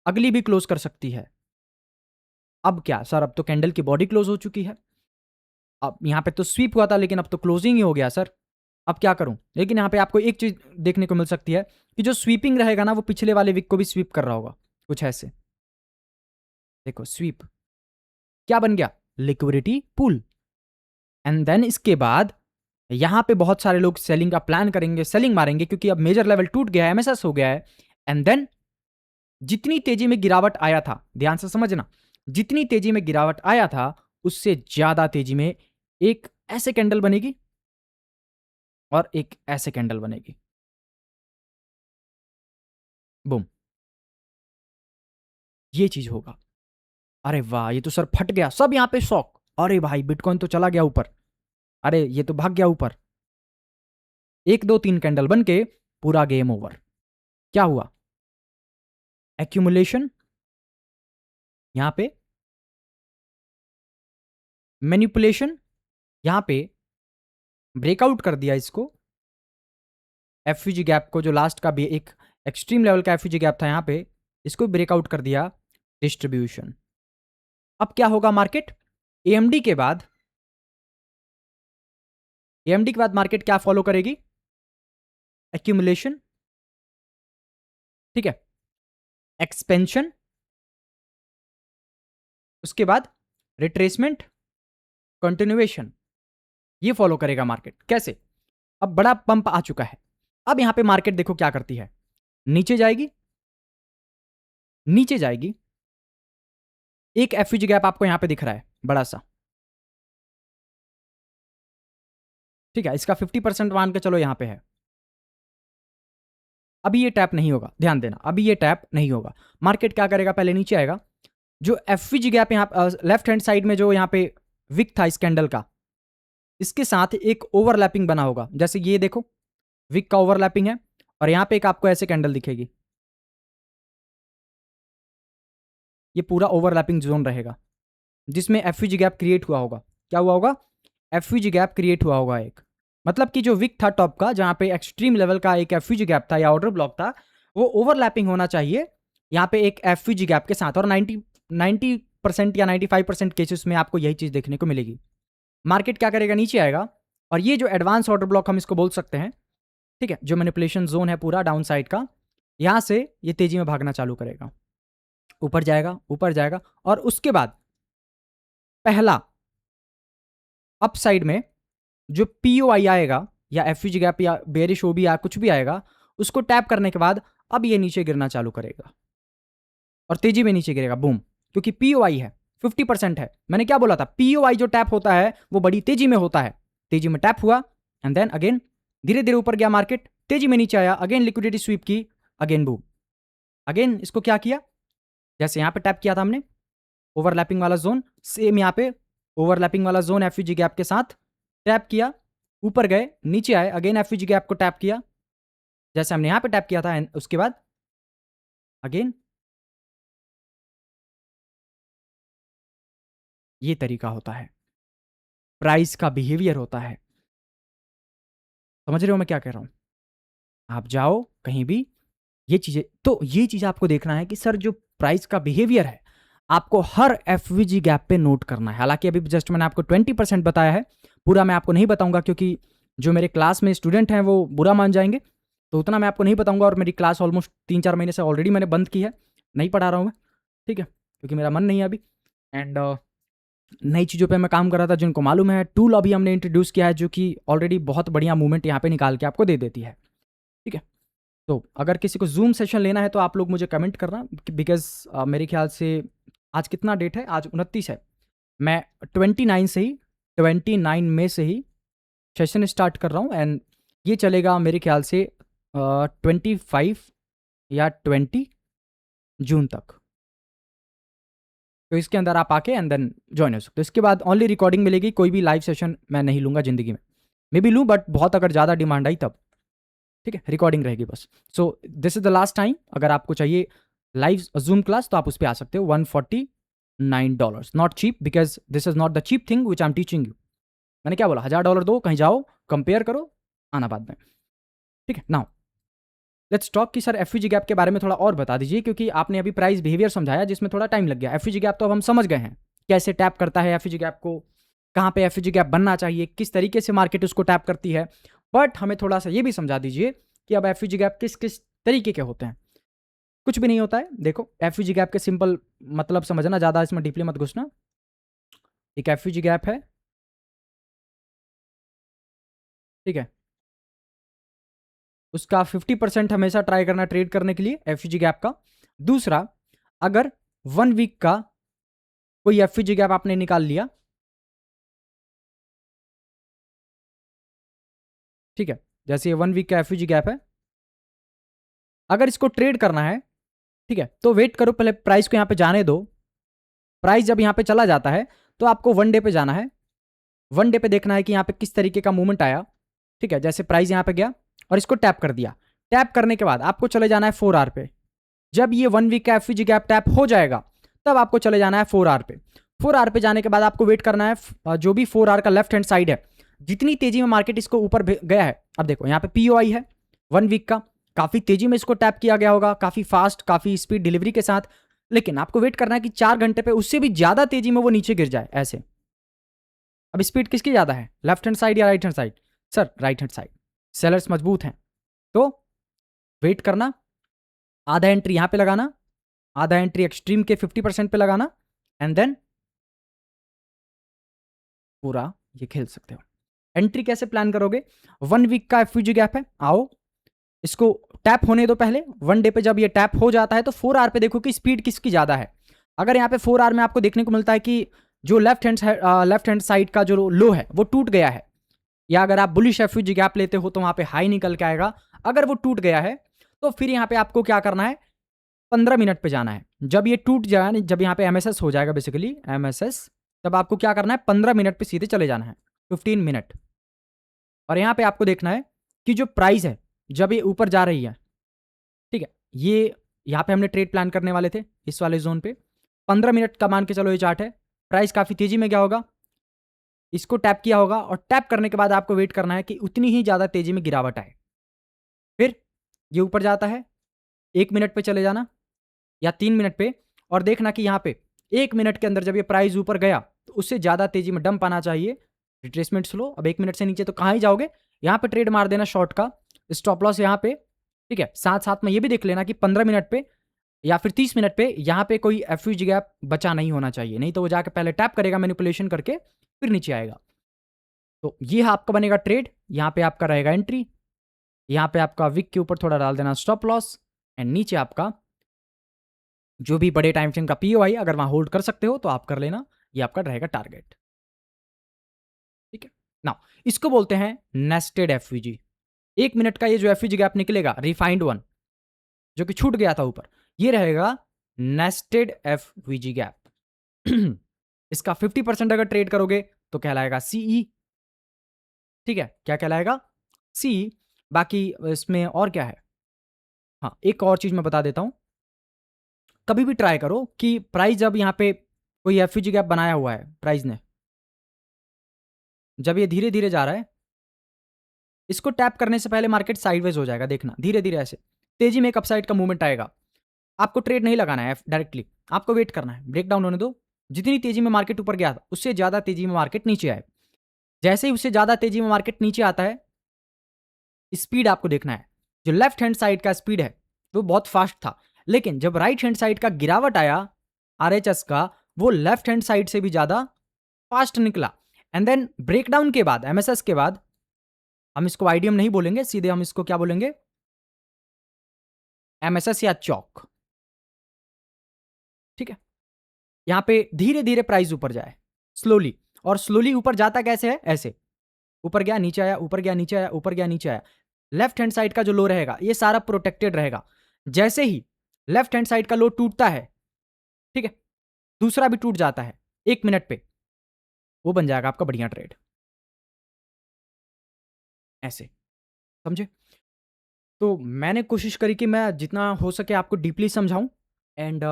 अगली भी क्लोज कर सकती है। अब क्या सर, अब तो कैंडल की बॉडी क्लोज हो चुकी है, अब यहां पे तो स्वीप हुआ था, लेकिन अब तो क्लोजिंग ही हो गया सर, अब क्या करूं? लेकिन यहां पे आपको एक चीज देखने को मिल सकती है कि जो स्वीपिंग रहेगा ना, वो पिछले वाले वीक को भी स्वीप कर रहा होगा, कुछ ऐसे। देखो स्वीप क्या बन गया, लिक्विडिटी पूल। एंड देन इसके बाद यहां पे बहुत सारे लोग सेलिंग का प्लान करेंगे, सेलिंग मारेंगे, क्योंकि अब मेजर लेवल टूट गया है, एमएसएस हो गया है। एंड देन जितनी तेजी में गिरावट आया था, ध्यान से समझना, जितनी तेजी में गिरावट आया था, उससे ज्यादा तेजी में एक ऐसे कैंडल बनेगी और एक ऐसे कैंडल बनेगी, बूम, ये चीज होगा। अरे वाह, ये तो सर फट गया, सब यहां पे शॉक, अरे भाई बिटकॉइन तो चला गया ऊपर, अरे ये तो भाग गया ऊपर। 1 2 3 कैंडल बन के पूरा गेम ओवर। क्या हुआ, एक्यूमुलेशन, यहां पे मैनिपुलेशन, यहां पे ब्रेकआउट कर दिया इसको, एफयूजी गैप को, जो लास्ट का भी एक एक्सट्रीम लेवल का एफयूजी गैप था यहां पे, इसको ब्रेकआउट कर दिया, डिस्ट्रीब्यूशन। अब क्या होगा मार्केट, एएमडी के बाद, एएमडी के बाद मार्केट क्या फॉलो करेगी, एक्यूमुलेशन, ठीक है, एक्सपेंशन, उसके बाद रिट्रेसमेंट, कंटिन्यूएशन, ये फॉलो करेगा मार्केट। कैसे, अब बड़ा पंप आ चुका है, अब यहां पे मार्केट देखो क्या करती है, नीचे जाएगी, नीचे जाएगी, एक एफयूजी गैप आपको यहां पे दिख रहा है बड़ा सा, ठीक है, इसका 50% मान के चलो यहां पे है। अभी ये टैप नहीं होगा, ध्यान देना, अभी ये टैप नहीं होगा। मार्केट क्या करेगा, पहले नीचे आएगा, जो एफवीजी गैप यहाँ लेफ्ट हैंड साइड में जो यहाँ पे विक था इस कैंडल का, इसके साथ एक ओवरलैपिंग बना होगा, जैसे ये देखो विक का ओवरलैपिंग है, और यहाँ पे एक आपको ऐसे कैंडल दिखेगी, ये पूरा ओवरलैपिंग जोन रहेगा जिसमें एफवीजी गैप क्रिएट हुआ होगा। क्या हुआ होगा, एफवीजी गैप क्रिएट हुआ होगा एक, मतलब कि जो विक था टॉप का, जहां पे एक्सट्रीम लेवल का एक एफवीजी गैप था या ऑर्डर ब्लॉक था, वो ओवरलैपिंग होना चाहिए यहाँ पे एक एफवीजी गैप के साथ, और 90% या 95% केसेस में आपको यही चीज देखने को मिलेगी। मार्केट क्या करेगा, नीचे आएगा, और ये जो एडवांस ऑर्डर ब्लॉक हम इसको बोल सकते हैं, ठीक है, जो मैनिपुलेशन जोन है पूरा डाउन साइड का, यहां से ये तेजी में भागना चालू करेगा, ऊपर जाएगा, ऊपर जाएगा, और उसके बाद पहला अप साइड में जो पीओआई आएगा, या एफयूजी गैप या बेरिश ओबी या कुछ भी आएगा, उसको टैप करने के बाद अब ये नीचे गिरना चालू करेगा, और तेजी में नीचे गिरेगा, बूम, क्योंकि पीओआई है, 50% है। मैंने क्या बोला था, पीओआई जो टैप होता है वो बड़ी तेजी में होता है, तेजी में टैप हुआ, एंड देन अगेन धीरे धीरे ऊपर गया मार्केट, तेजी में नीचे आया, अगेन लिक्विडिटी स्वीप की, अगेन बूम, अगेन इसको क्या किया, जैसे यहां पे टैप किया था हमने ओवरलैपिंग वाला जोन, सेम यहां पे ओवरलैपिंग वाला जोन एफयूजी गैप के साथ टैप किया, ऊपर गए, नीचे आए, अगेन एफयूजी गैप को टैप किया, जैसे हमने यहां पे टैप किया था, उसके बाद अगेन, ये तरीका होता है, प्राइस का बिहेवियर होता है। समझ रहे हो मैं क्या कह रहा हूं, आप जाओ कहीं भी, ये चीजें, तो ये चीज आपको देखना है कि सर जो प्राइस का बिहेवियर है, आपको हर एफवीजी गैप पे नोट करना है। हालांकि अभी जस्ट मैंने आपको 20% बताया है, पूरा मैं आपको नहीं बताऊंगा, क्योंकि जो मेरे क्लास में स्टूडेंट हैं वो बुरा मान जाएंगे, तो उतना मैं आपको नहीं बताऊंगा, और मेरी क्लास ऑलमोस्ट 3-4 महीने से ऑलरेडी मैंने बंद की है, नहीं पढ़ा रहा हूँ मैं, ठीक है, क्योंकि मेरा मन नहीं है अभी, एंड नई चीज़ों पे मैं काम कर रहा था, जिनको मालूम है, टूल अभी हमने इंट्रोड्यूस किया है जो कि ऑलरेडी बहुत बढ़िया मूवमेंट यहाँ पे निकाल के आपको दे देती है, ठीक है। तो अगर किसी को जूम सेशन लेना है तो आप लोग मुझे कमेंट करना, बिकॉज मेरे ख्याल से आज कितना डेट है, आज 29 है, मैं 29 मई से ही सेशन स्टार्ट कर रहा हूँ, एंड ये चलेगा मेरे ख्याल से 25 या 20 जून तक, तो इसके अंदर आप आके एंड देन ज्वाइन हो सकते हो। इसके बाद ओनली रिकॉर्डिंग मिलेगी, कोई भी लाइव सेशन मैं नहीं लूँगा ज़िंदगी में, मैं भी लूँ बट बहुत अगर ज़्यादा डिमांड आई तब, ठीक है, रिकॉर्डिंग रहेगी बस। So this is the last time, अगर आपको चाहिए लाइव जूम क्लास तो आप उस पर आ सकते हो, $149, not cheap, because this is not the cheap thing which I am teaching you. मैंने क्या बोला, $1000 दो, कहीं जाओ, कंपेयर करो, आना बाद में, ठीक है। नाउ लेट्स टॉक कि सर एफयूजी गैप के बारे में थोड़ा और बता दीजिए, क्योंकि आपने अभी प्राइस बिहेवियर समझाया जिसमें थोड़ा टाइम लग गया। एफयूजी गैप तो अब हम समझ गए हैं, कैसे टैप करता है एफयूजी गैप को, कहाँ पे एफयूजी गैप बनना चाहिए, किस तरीके से मार्केट उसको टैप करती है, बट हमें थोड़ा सा ये भी समझा दीजिए कि अब एफयूजी गैप किस किस तरीके के होते हैं। कुछ भी नहीं होता है, देखो एफयूजी गैप के सिंपल मतलब समझना, ज़्यादा इसमें डीपली मत घुसना। एक एफयूजी गैप है, ठीक है, उसका 50% हमेशा ट्राई करना ट्रेड करने के लिए एफयूजी गैप का। दूसरा, अगर 1 वीक का कोई एफयूजी गैप आपने निकाल लिया, ठीक है, जैसे ये 1 वीक का एफयूजी गैप है, अगर इसको ट्रेड करना है, ठीक है, तो वेट करो, पहले प्राइस को यहां पे जाने दो। प्राइस जब यहां पे चला जाता है तो आपको 1 डे पे जाना है, 1 डे पे देखना है कि यहां पे किस तरीके का मूवमेंट आया, ठीक है, जैसे प्राइस यहां पे गया और इसको टैप कर दिया, टैप करने के बाद आपको चले जाना है 4 आवर पे। जब ये 1 वीक का एफवीजी गैप टैप हो जाएगा तब आपको चले जाना है 4 आवर पे। 4 आवर पे जाने के बाद आपको वेट करना है जो भी 4 आवर का लेफ्ट हैंड साइड है, जितनी तेजी में मार्केट इसको ऊपर गया है। अब देखो यहाँ पे पीओआई है 1 वीक का, काफी तेजी में इसको टैप किया गया होगा, काफी फास्ट, काफी स्पीड डिलीवरी के साथ। लेकिन आपको वेट करना है कि 4 घंटे पे उससे भी ज्यादा तेजी में वो नीचे गिर जाए ऐसे। अब स्पीड किसकी ज्यादा है, लेफ्ट हैंड साइड या right hand side? Sir right hand side. Sellers मजबूत हैं तो वेट करना, आधा एंट्री यहां पे लगाना, आधा एंट्री एक्सट्रीम के 50% पे लगाना, एंड देन पूरा ये खेल सकते हो। एंट्री कैसे प्लान करोगे? 1 वीक का एफयूजी गैप है, आओ इसको टैप होने दो पहले। 1 डे पे जब ये टैप हो जाता है तो 4 आवर पे देखो कि स्पीड किसकी ज्यादा है। अगर यहाँ पे 4 आवर में आपको देखने को मिलता है कि जो लेफ्ट हैंड साइड का जो लो है वो टूट गया है, या अगर आप बुलिश एफयूजी गैप लेते हो तो वहां पे हाई निकल के आएगा, अगर वो टूट गया है तो फिर यहाँ पे आपको क्या करना है, 15 मिनट पे जाना है। जब ये टूट जाए, जब यहाँ पे एमएसएस हो जाएगा बेसिकली एमएसएस, तब आपको क्या करना है, 15 मिनट पे सीधे चले जाना है, 15 मिनट। और यहाँ पे आपको देखना है कि जो प्राइस है जब ये ऊपर जा रही है, ठीक है, ये यहाँ पे हमने ट्रेड प्लान करने वाले थे इस वाले जोन पे। 15 मिनट का मान के चलो ये चार्ट है, प्राइस काफी तेजी में गया होगा, इसको टैप किया होगा, और टैप करने के बाद आपको वेट करना है कि उतनी ही ज्यादा तेजी में गिरावट आए। फिर ये ऊपर जाता है, 1 मिनट पे चले जाना या 3 मिनट पे, और देखना कि यहाँ पे 1 मिनट के अंदर जब ये प्राइस ऊपर गया तो उससे ज्यादा तेजी में डंप आना चाहिए। Retracement slow. अब 1 मिनट से नीचे तो कहाँ ही जाओगे, यहाँ पे ट्रेड मार देना शॉर्ट का, स्टॉप लॉस यहाँ पे, ठीक है। साथ साथ में ये भी देख लेना कि 15 मिनट पे या फिर 30 मिनट पे यहाँ पे कोई एफयूजी गैप बचा नहीं होना चाहिए, नहीं तो वो जाके पहले टैप करेगा मैनिपुलेशन करके, फिर नीचे आएगा। तो ये आपका बनेगा ट्रेड, यहाँ पे आपका रहेगा एंट्री, यहाँ पे आपका विक के ऊपर थोड़ा डाल देना स्टॉप लॉस, एंड नीचे आपका जो भी बड़े टाइम फ्रेम का पीओआई अगर वहां होल्ड कर सकते हो तो आप कर लेना, ये आपका रहेगा टारगेट, ठीक है ना। इसको बोलते हैं नेस्टेड एफवीजी। 1 मिनट का ये जो एफवीजी गैप निकलेगा रिफाइंड वन, जो कि छूट गया था ऊपर, ये रहेगा नेस्टेड एफवीजी गैप। इसका 50% अगर ट्रेड करोगे तो कहलाएगा सीई, ठीक है, क्या कहलाएगा, सीई। बाकी इसमें और क्या है, हाँ एक और चीज मैं बता देता हूं, कभी भी ट्राई करो कि प्राइस जब यहाँ पे कोई एफयूजी गैप बनाया हुआ है प्राइस ने, जब ये धीरे धीरे जा रहा है, इसको टैप करने से पहले मार्केट साइडवेज हो जाएगा, देखना धीरे धीरे ऐसे तेजी में एक अपसाइड का मूवमेंट आएगा। आपको ट्रेड नहीं लगाना है डायरेक्टली, आपको वेट करना है, ब्रेक डाउन होने दो, जितनी तेजी में मार्केट ऊपर गया था उससे ज्यादा तेजी में मार्केट नीचे आए। जैसे ही उससे ज्यादा तेजी में मार्केट नीचे आता है, स्पीड आपको देखना है, जो लेफ्ट हैंड साइड का स्पीड है वो बहुत फास्ट था, लेकिन जब राइट हैंड साइड का गिरावट आया आरएचएस का, वो लेफ्ट हैंड साइड से भी ज्यादा फास्ट निकला। एंड देन ब्रेकडाउन के बाद, एमएसएस के बाद, हम इसको आईडीएम नहीं बोलेंगे, सीधे हम इसको क्या बोलेंगे, एमएसएस या चौक, ठीक है। यहां पे धीरे धीरे प्राइस ऊपर जाए स्लोली, और स्लोली ऊपर जाता कैसे है, ऐसे ऊपर गया नीचे आया, ऊपर गया नीचे आया, ऊपर गया नीचे आया। लेफ्ट हैंड साइड का जो लो रहेगा ये सारा प्रोटेक्टेड रहेगा। जैसे ही लेफ्ट हैंड साइड का लो टूटता है, ठीक है, दूसरा भी टूट जाता है 1 मिनट पे, वो बन जाएगा आपका बढ़िया ट्रेड, ऐसे, समझे। तो मैंने कोशिश करी कि मैं जितना हो सके आपको डीपली समझाऊं, एंड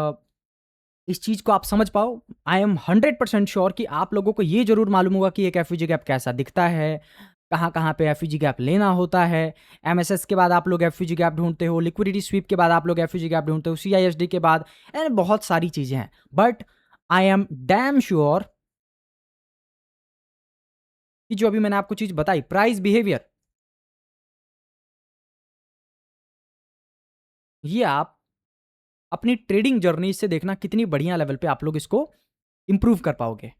इस चीज को आप समझ पाओ। आई एम 100% श्योर कि आप लोगों को ये जरूर मालूम होगा कि एक एफयूजी गैप कैसा दिखता है, कहाँ कहाँ पे एफयूजी गैप लेना होता है। एमएसएस के बाद आप लोग एफयूजी गैप ढूंढते हो, लिक्विडिटी स्वीप के बाद आप लोग एफयूजी गैप ढूंढते हो, सीआईएसडी के बाद, एंड बहुत सारी चीजें हैं। But I am damn sure कि जो अभी मैंने आपको चीज बताई, प्राइस बिहेवियर, ये आप अपनी ट्रेडिंग जर्नी से देखना कितनी बढ़िया लेवल पे आप लोग इसको इंप्रूव कर पाओगे।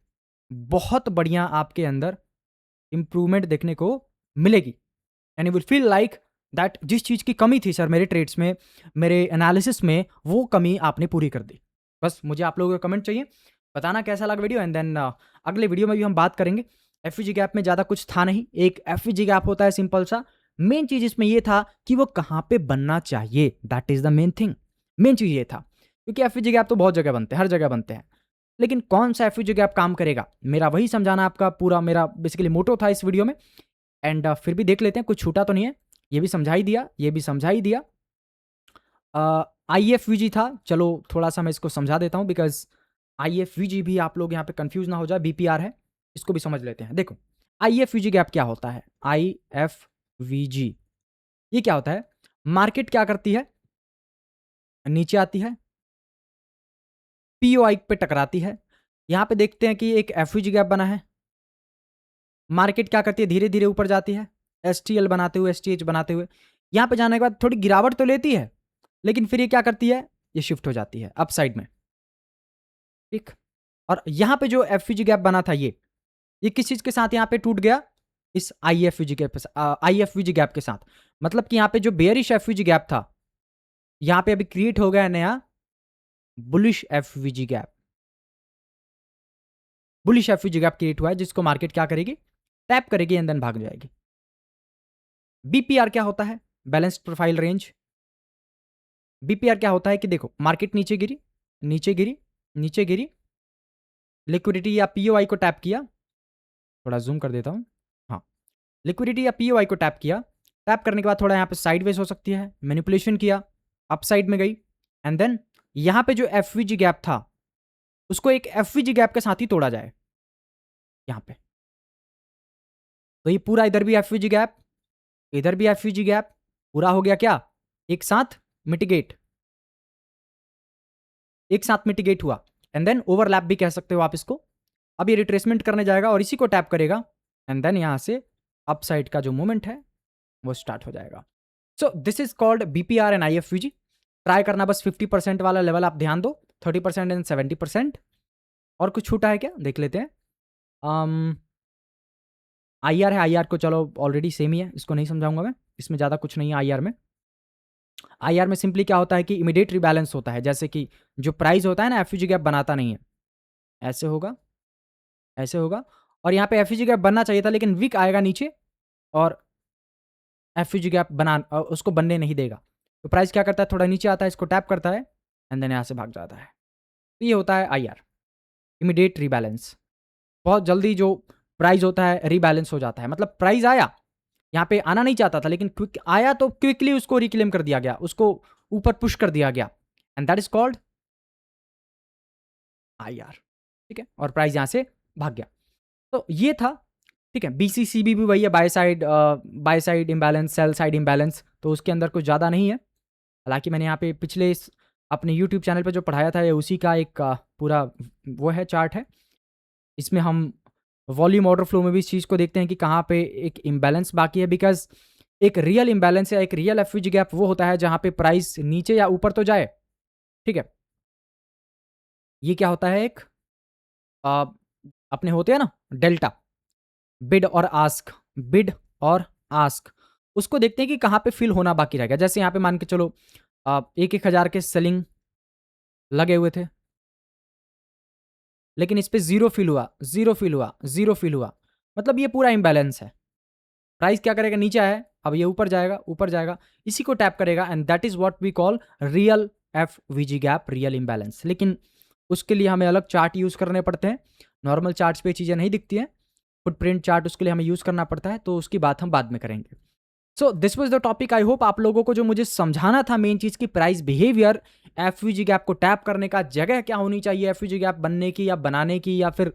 बहुत बढ़िया आपके अंदर इंप्रूवमेंट देखने को मिलेगी, and you will feel like that जिस चीज़ की कमी थी सर मेरे ट्रेड्स में, मेरे एनालिसिस में, वो कमी आपने पूरी कर दी। बस मुझे आप लोगों का कमेंट चाहिए, बताना कैसा लगा वीडियो, एंड देन अगले वीडियो में भी हम बात करेंगे। एफयूजी गैप में ज़्यादा कुछ था नहीं, एक एफयूजी गैप होता है सिंपल सा। मेन चीज़ इसमें ये था कि वो कहाँ पे बनना चाहिए, that is the main thing. Main चीज़ ये था, क्योंकि एफयूजी गैप तो बहुत जगह बनते हैं, हर जगह बनते हैं, लेकिन कौन सा एफयूजी गैप काम करेगा, मेरा वही समझाना आपका पूरा मेरा बेसिकली मोटो था इस वीडियो में। एंड फिर भी देख लेते हैं कुछ छूटा तो नहीं है। ये भी समझा ही दिया, ये भी समझा ही दिया। IFVG था, चलो थोड़ा सा मैं इसको समझा देता हूँ, बिकॉज IFVG भी आप लोग यहाँ पे कंफ्यूज ना हो जाए, BPR है, इसको भी समझ लेते हैं। देखो IFVG गैप क्या होता है, IFVG ये क्या होता है, मार्केट क्या करती है, नीचे आती है, POI पे टकराती है, यहां पे देखते हैं कि एक FVG गैप बना है, मार्केट क्या करती है, धीरे धीरे ऊपर जाती है, STL बनाते हुए, STH बनाते हुए, यहां पे जाने के बाद थोड़ी गिरावट तो लेती है, लेकिन फिर ये क्या करती है, ये शिफ्ट हो जाती है अपसाइड में, ठीक। और यहां पे जो FVG गैप बना था, ये किस चीज के साथ यहां पे टूट गया, इस IFVG गैप के साथ। मतलब कि यहां पे जो बेयरिश FVG गैप था, यहां पे अभी क्रिएट हो गया नया bullish FVG gap, bullish FVG gap create हुआ है, जिसको मार्केट क्या करेगी, टैप करेगी एंड देन भाग जाएगी। BPR क्या होता है, बैलेंस्ड प्रोफाइल रेंज। BPR क्या होता है कि देखो मार्केट नीचे गिरी, नीचे गिरी, नीचे गिरी, लिक्विडिटी या POI को टैप किया, थोड़ा जूम कर देता हूं, हाँ, लिक्विडिटी या POI को टैप किया, टैप करने के बाद थोड़ा यहाँ पे साइडवेज हो सकती है, मैनिपुलेशन किया, अपसाइड में गई, एंड देन यहाँ पे जो FVG गैप था, उसको एक FVG गैप के साथ ही तोड़ा जाए यहाँ पे। तो ये पूरा इधर भी FVG गैप, इधर भी FVG गैप, पूरा हो गया क्या, एक साथ मिटिगेट, एक साथ मिटिगेट हुआ, एंड देन ओवरलैप भी कह सकते हो आप इसको। अब ये रिट्रेसमेंट करने जाएगा और इसी को टैप करेगा, एंड देन यहां से अपसाइड का जो मूवमेंट है वो स्टार्ट हो जाएगा। So this is called BPR and IFVG। Try करना बस 50% वाला लेवल आप ध्यान दो, 30% एंड 70%। और कुछ छूटा है क्या, देख लेते हैं। IR है, IR को चलो ऑलरेडी सेम ही है, इसको नहीं समझाऊंगा मैं, इसमें ज़्यादा कुछ नहीं है IR में। IR में सिंपली क्या होता है कि इमीडिएट रिबैलेंस होता है, जैसे कि जो प्राइस होता है ना, FVG गैप बनाता नहीं है, ऐसे होगा, ऐसे होगा, और यहाँ पे FVG गैप बनना चाहिए था, लेकिन विक आएगा नीचे और FVG गैप उसको बनने नहीं देगा। तो प्राइस क्या करता है, थोड़ा नीचे आता है, इसको टैप करता है, एंड देन यहाँ से भाग जाता है। तो ये होता है IR, इमीडिएट रिबैलेंस। बहुत जल्दी जो प्राइस होता है रिबैलेंस हो जाता है, मतलब प्राइस आया, यहाँ पे आना नहीं चाहता था, लेकिन क्विक आया तो क्विकली उसको रिक्लेम कर दिया गया, उसको ऊपर पुश कर दिया गया, and that is called IR, ठीक है। और प्राइस यहाँ से भाग गया। तो ये था, ठीक है। BCCB भी वही है, by side imbalance, sell side imbalance, तो उसके अंदर कुछ ज़्यादा नहीं है। हालांकि मैंने यहाँ पे पिछले अपने YouTube चैनल पे जो पढ़ाया था, ये उसी का एक पूरा वो है, चार्ट है। इसमें हम वॉल्यूम ऑर्डर फ्लो में भी इस चीज़ को देखते हैं कि कहाँ पे एक इम्बैलेंस बाकी है, बिकॉज एक रियल इम्बैलेंस या एक रियल FVG गैप वो होता है जहाँ पे प्राइस नीचे या ऊपर तो जाए, ठीक है। ये क्या होता है, एक अपने होते हैं ना डेल्टा, बिड और आस्क, बिड और आस्क, उसको देखते हैं कि कहाँ पे फिल होना बाकी रहेगा। जैसे यहाँ पे मान के चलो 1,000 के सेलिंग लगे हुए थे, लेकिन इस पे जीरो फिल हुआ, जीरो फिल हुआ, जीरो फिल हुआ, मतलब ये पूरा इम्बैलेंस है। प्राइस क्या करेगा, नीचे आया, अब ये ऊपर जाएगा, ऊपर जाएगा, इसी को टैप करेगा, and that is what we call real FVG gap, real imbalance. लेकिन उसके लिए हमें अलग चार्ट यूज करने पड़ते हैं, नॉर्मल चार्ट्स पे चीज़ें नहीं दिखती हैं, फुटप्रिंट चार्ट उसके लिए हमें यूज करना पड़ता है, तो उसकी बात हम बाद में करेंगे। So this was the topic. I hope आप लोगों को जो मुझे समझाना था मेन चीज की, प्राइस बिहेवियर, FVG गैप को टैप करने का जगह क्या होनी चाहिए, FVG गैप बनने की या बनाने की, या फिर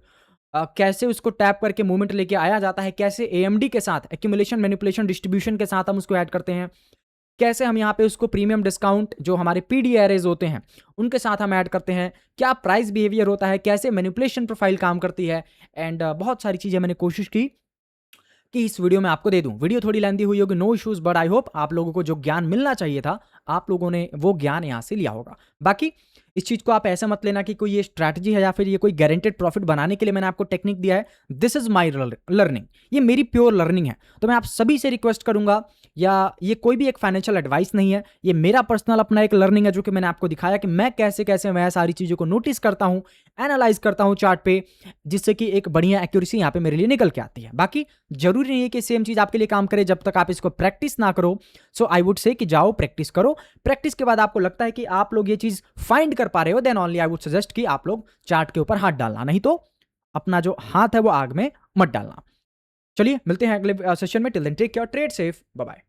कैसे उसको टैप करके मूवमेंट लेके आया जाता है, कैसे AMD के साथ, एक्यूमुलेशन मैनिपुलेशन डिस्ट्रीब्यूशन के साथ हम उसको ऐड करते हैं, कैसे हम यहाँ पे उसको प्रीमियम डिस्काउंट जो हमारे PD एरेज होते हैं उनके साथ हम ऐड करते हैं, क्या प्राइस बिहेवियर होता है, कैसे मैनिपुलेशन प्रोफाइल काम करती है, एंड बहुत सारी चीज़ें मैंने कोशिश की कि इस वीडियो में आपको दे दूं। वीडियो थोड़ी लेंथी हुई होगी, no issues, but I hope आप लोगों को जो ज्ञान मिलना चाहिए था, आप लोगों ने वो ज्ञान यहाँ से लिया होगा। बाकी इस चीज़ को आप ऐसा मत लेना कि कोई ये स्ट्रैटेजी है या फिर ये कोई गारंटेड प्रॉफिट बनाने के लिए मैंने आपको टेक्निक दिया है। दिस इज माई लर्निंग, ये मेरी प्योर लर्निंग है। तो मैं आप सभी से रिक्वेस्ट करूंगा, या ये कोई भी एक फाइनेंशियल एडवाइस नहीं है, ये मेरा पर्सनल अपना एक लर्निंग है, जो कि मैंने आपको दिखाया कि मैं कैसे कैसे मैं सारी चीज़ों को नोटिस करता हूँ, एनालाइज करता हूँ चार्ट पे, जिससे कि एक बढ़िया एक्यूरेसी यहाँ पे मेरे लिए निकल के आती है। बाकी जरूरी नहीं है कि सेम चीज़ आपके लिए काम करे जब तक आप इसको प्रैक्टिस ना करो। सो आई वुड से कि जाओ प्रैक्टिस करो, प्रैक्टिस के बाद आपको लगता है कि आप लोग ये चीज़ फाइंड कर पा रहे हो, then only I would suggest कि आप लोग चार्ट के ऊपर हाथ डालना, नहीं तो अपना जो हाथ है वो आग में मत डालना। चलिए मिलते हैं अगले सेशन में, till then take care, trade safe, bye bye.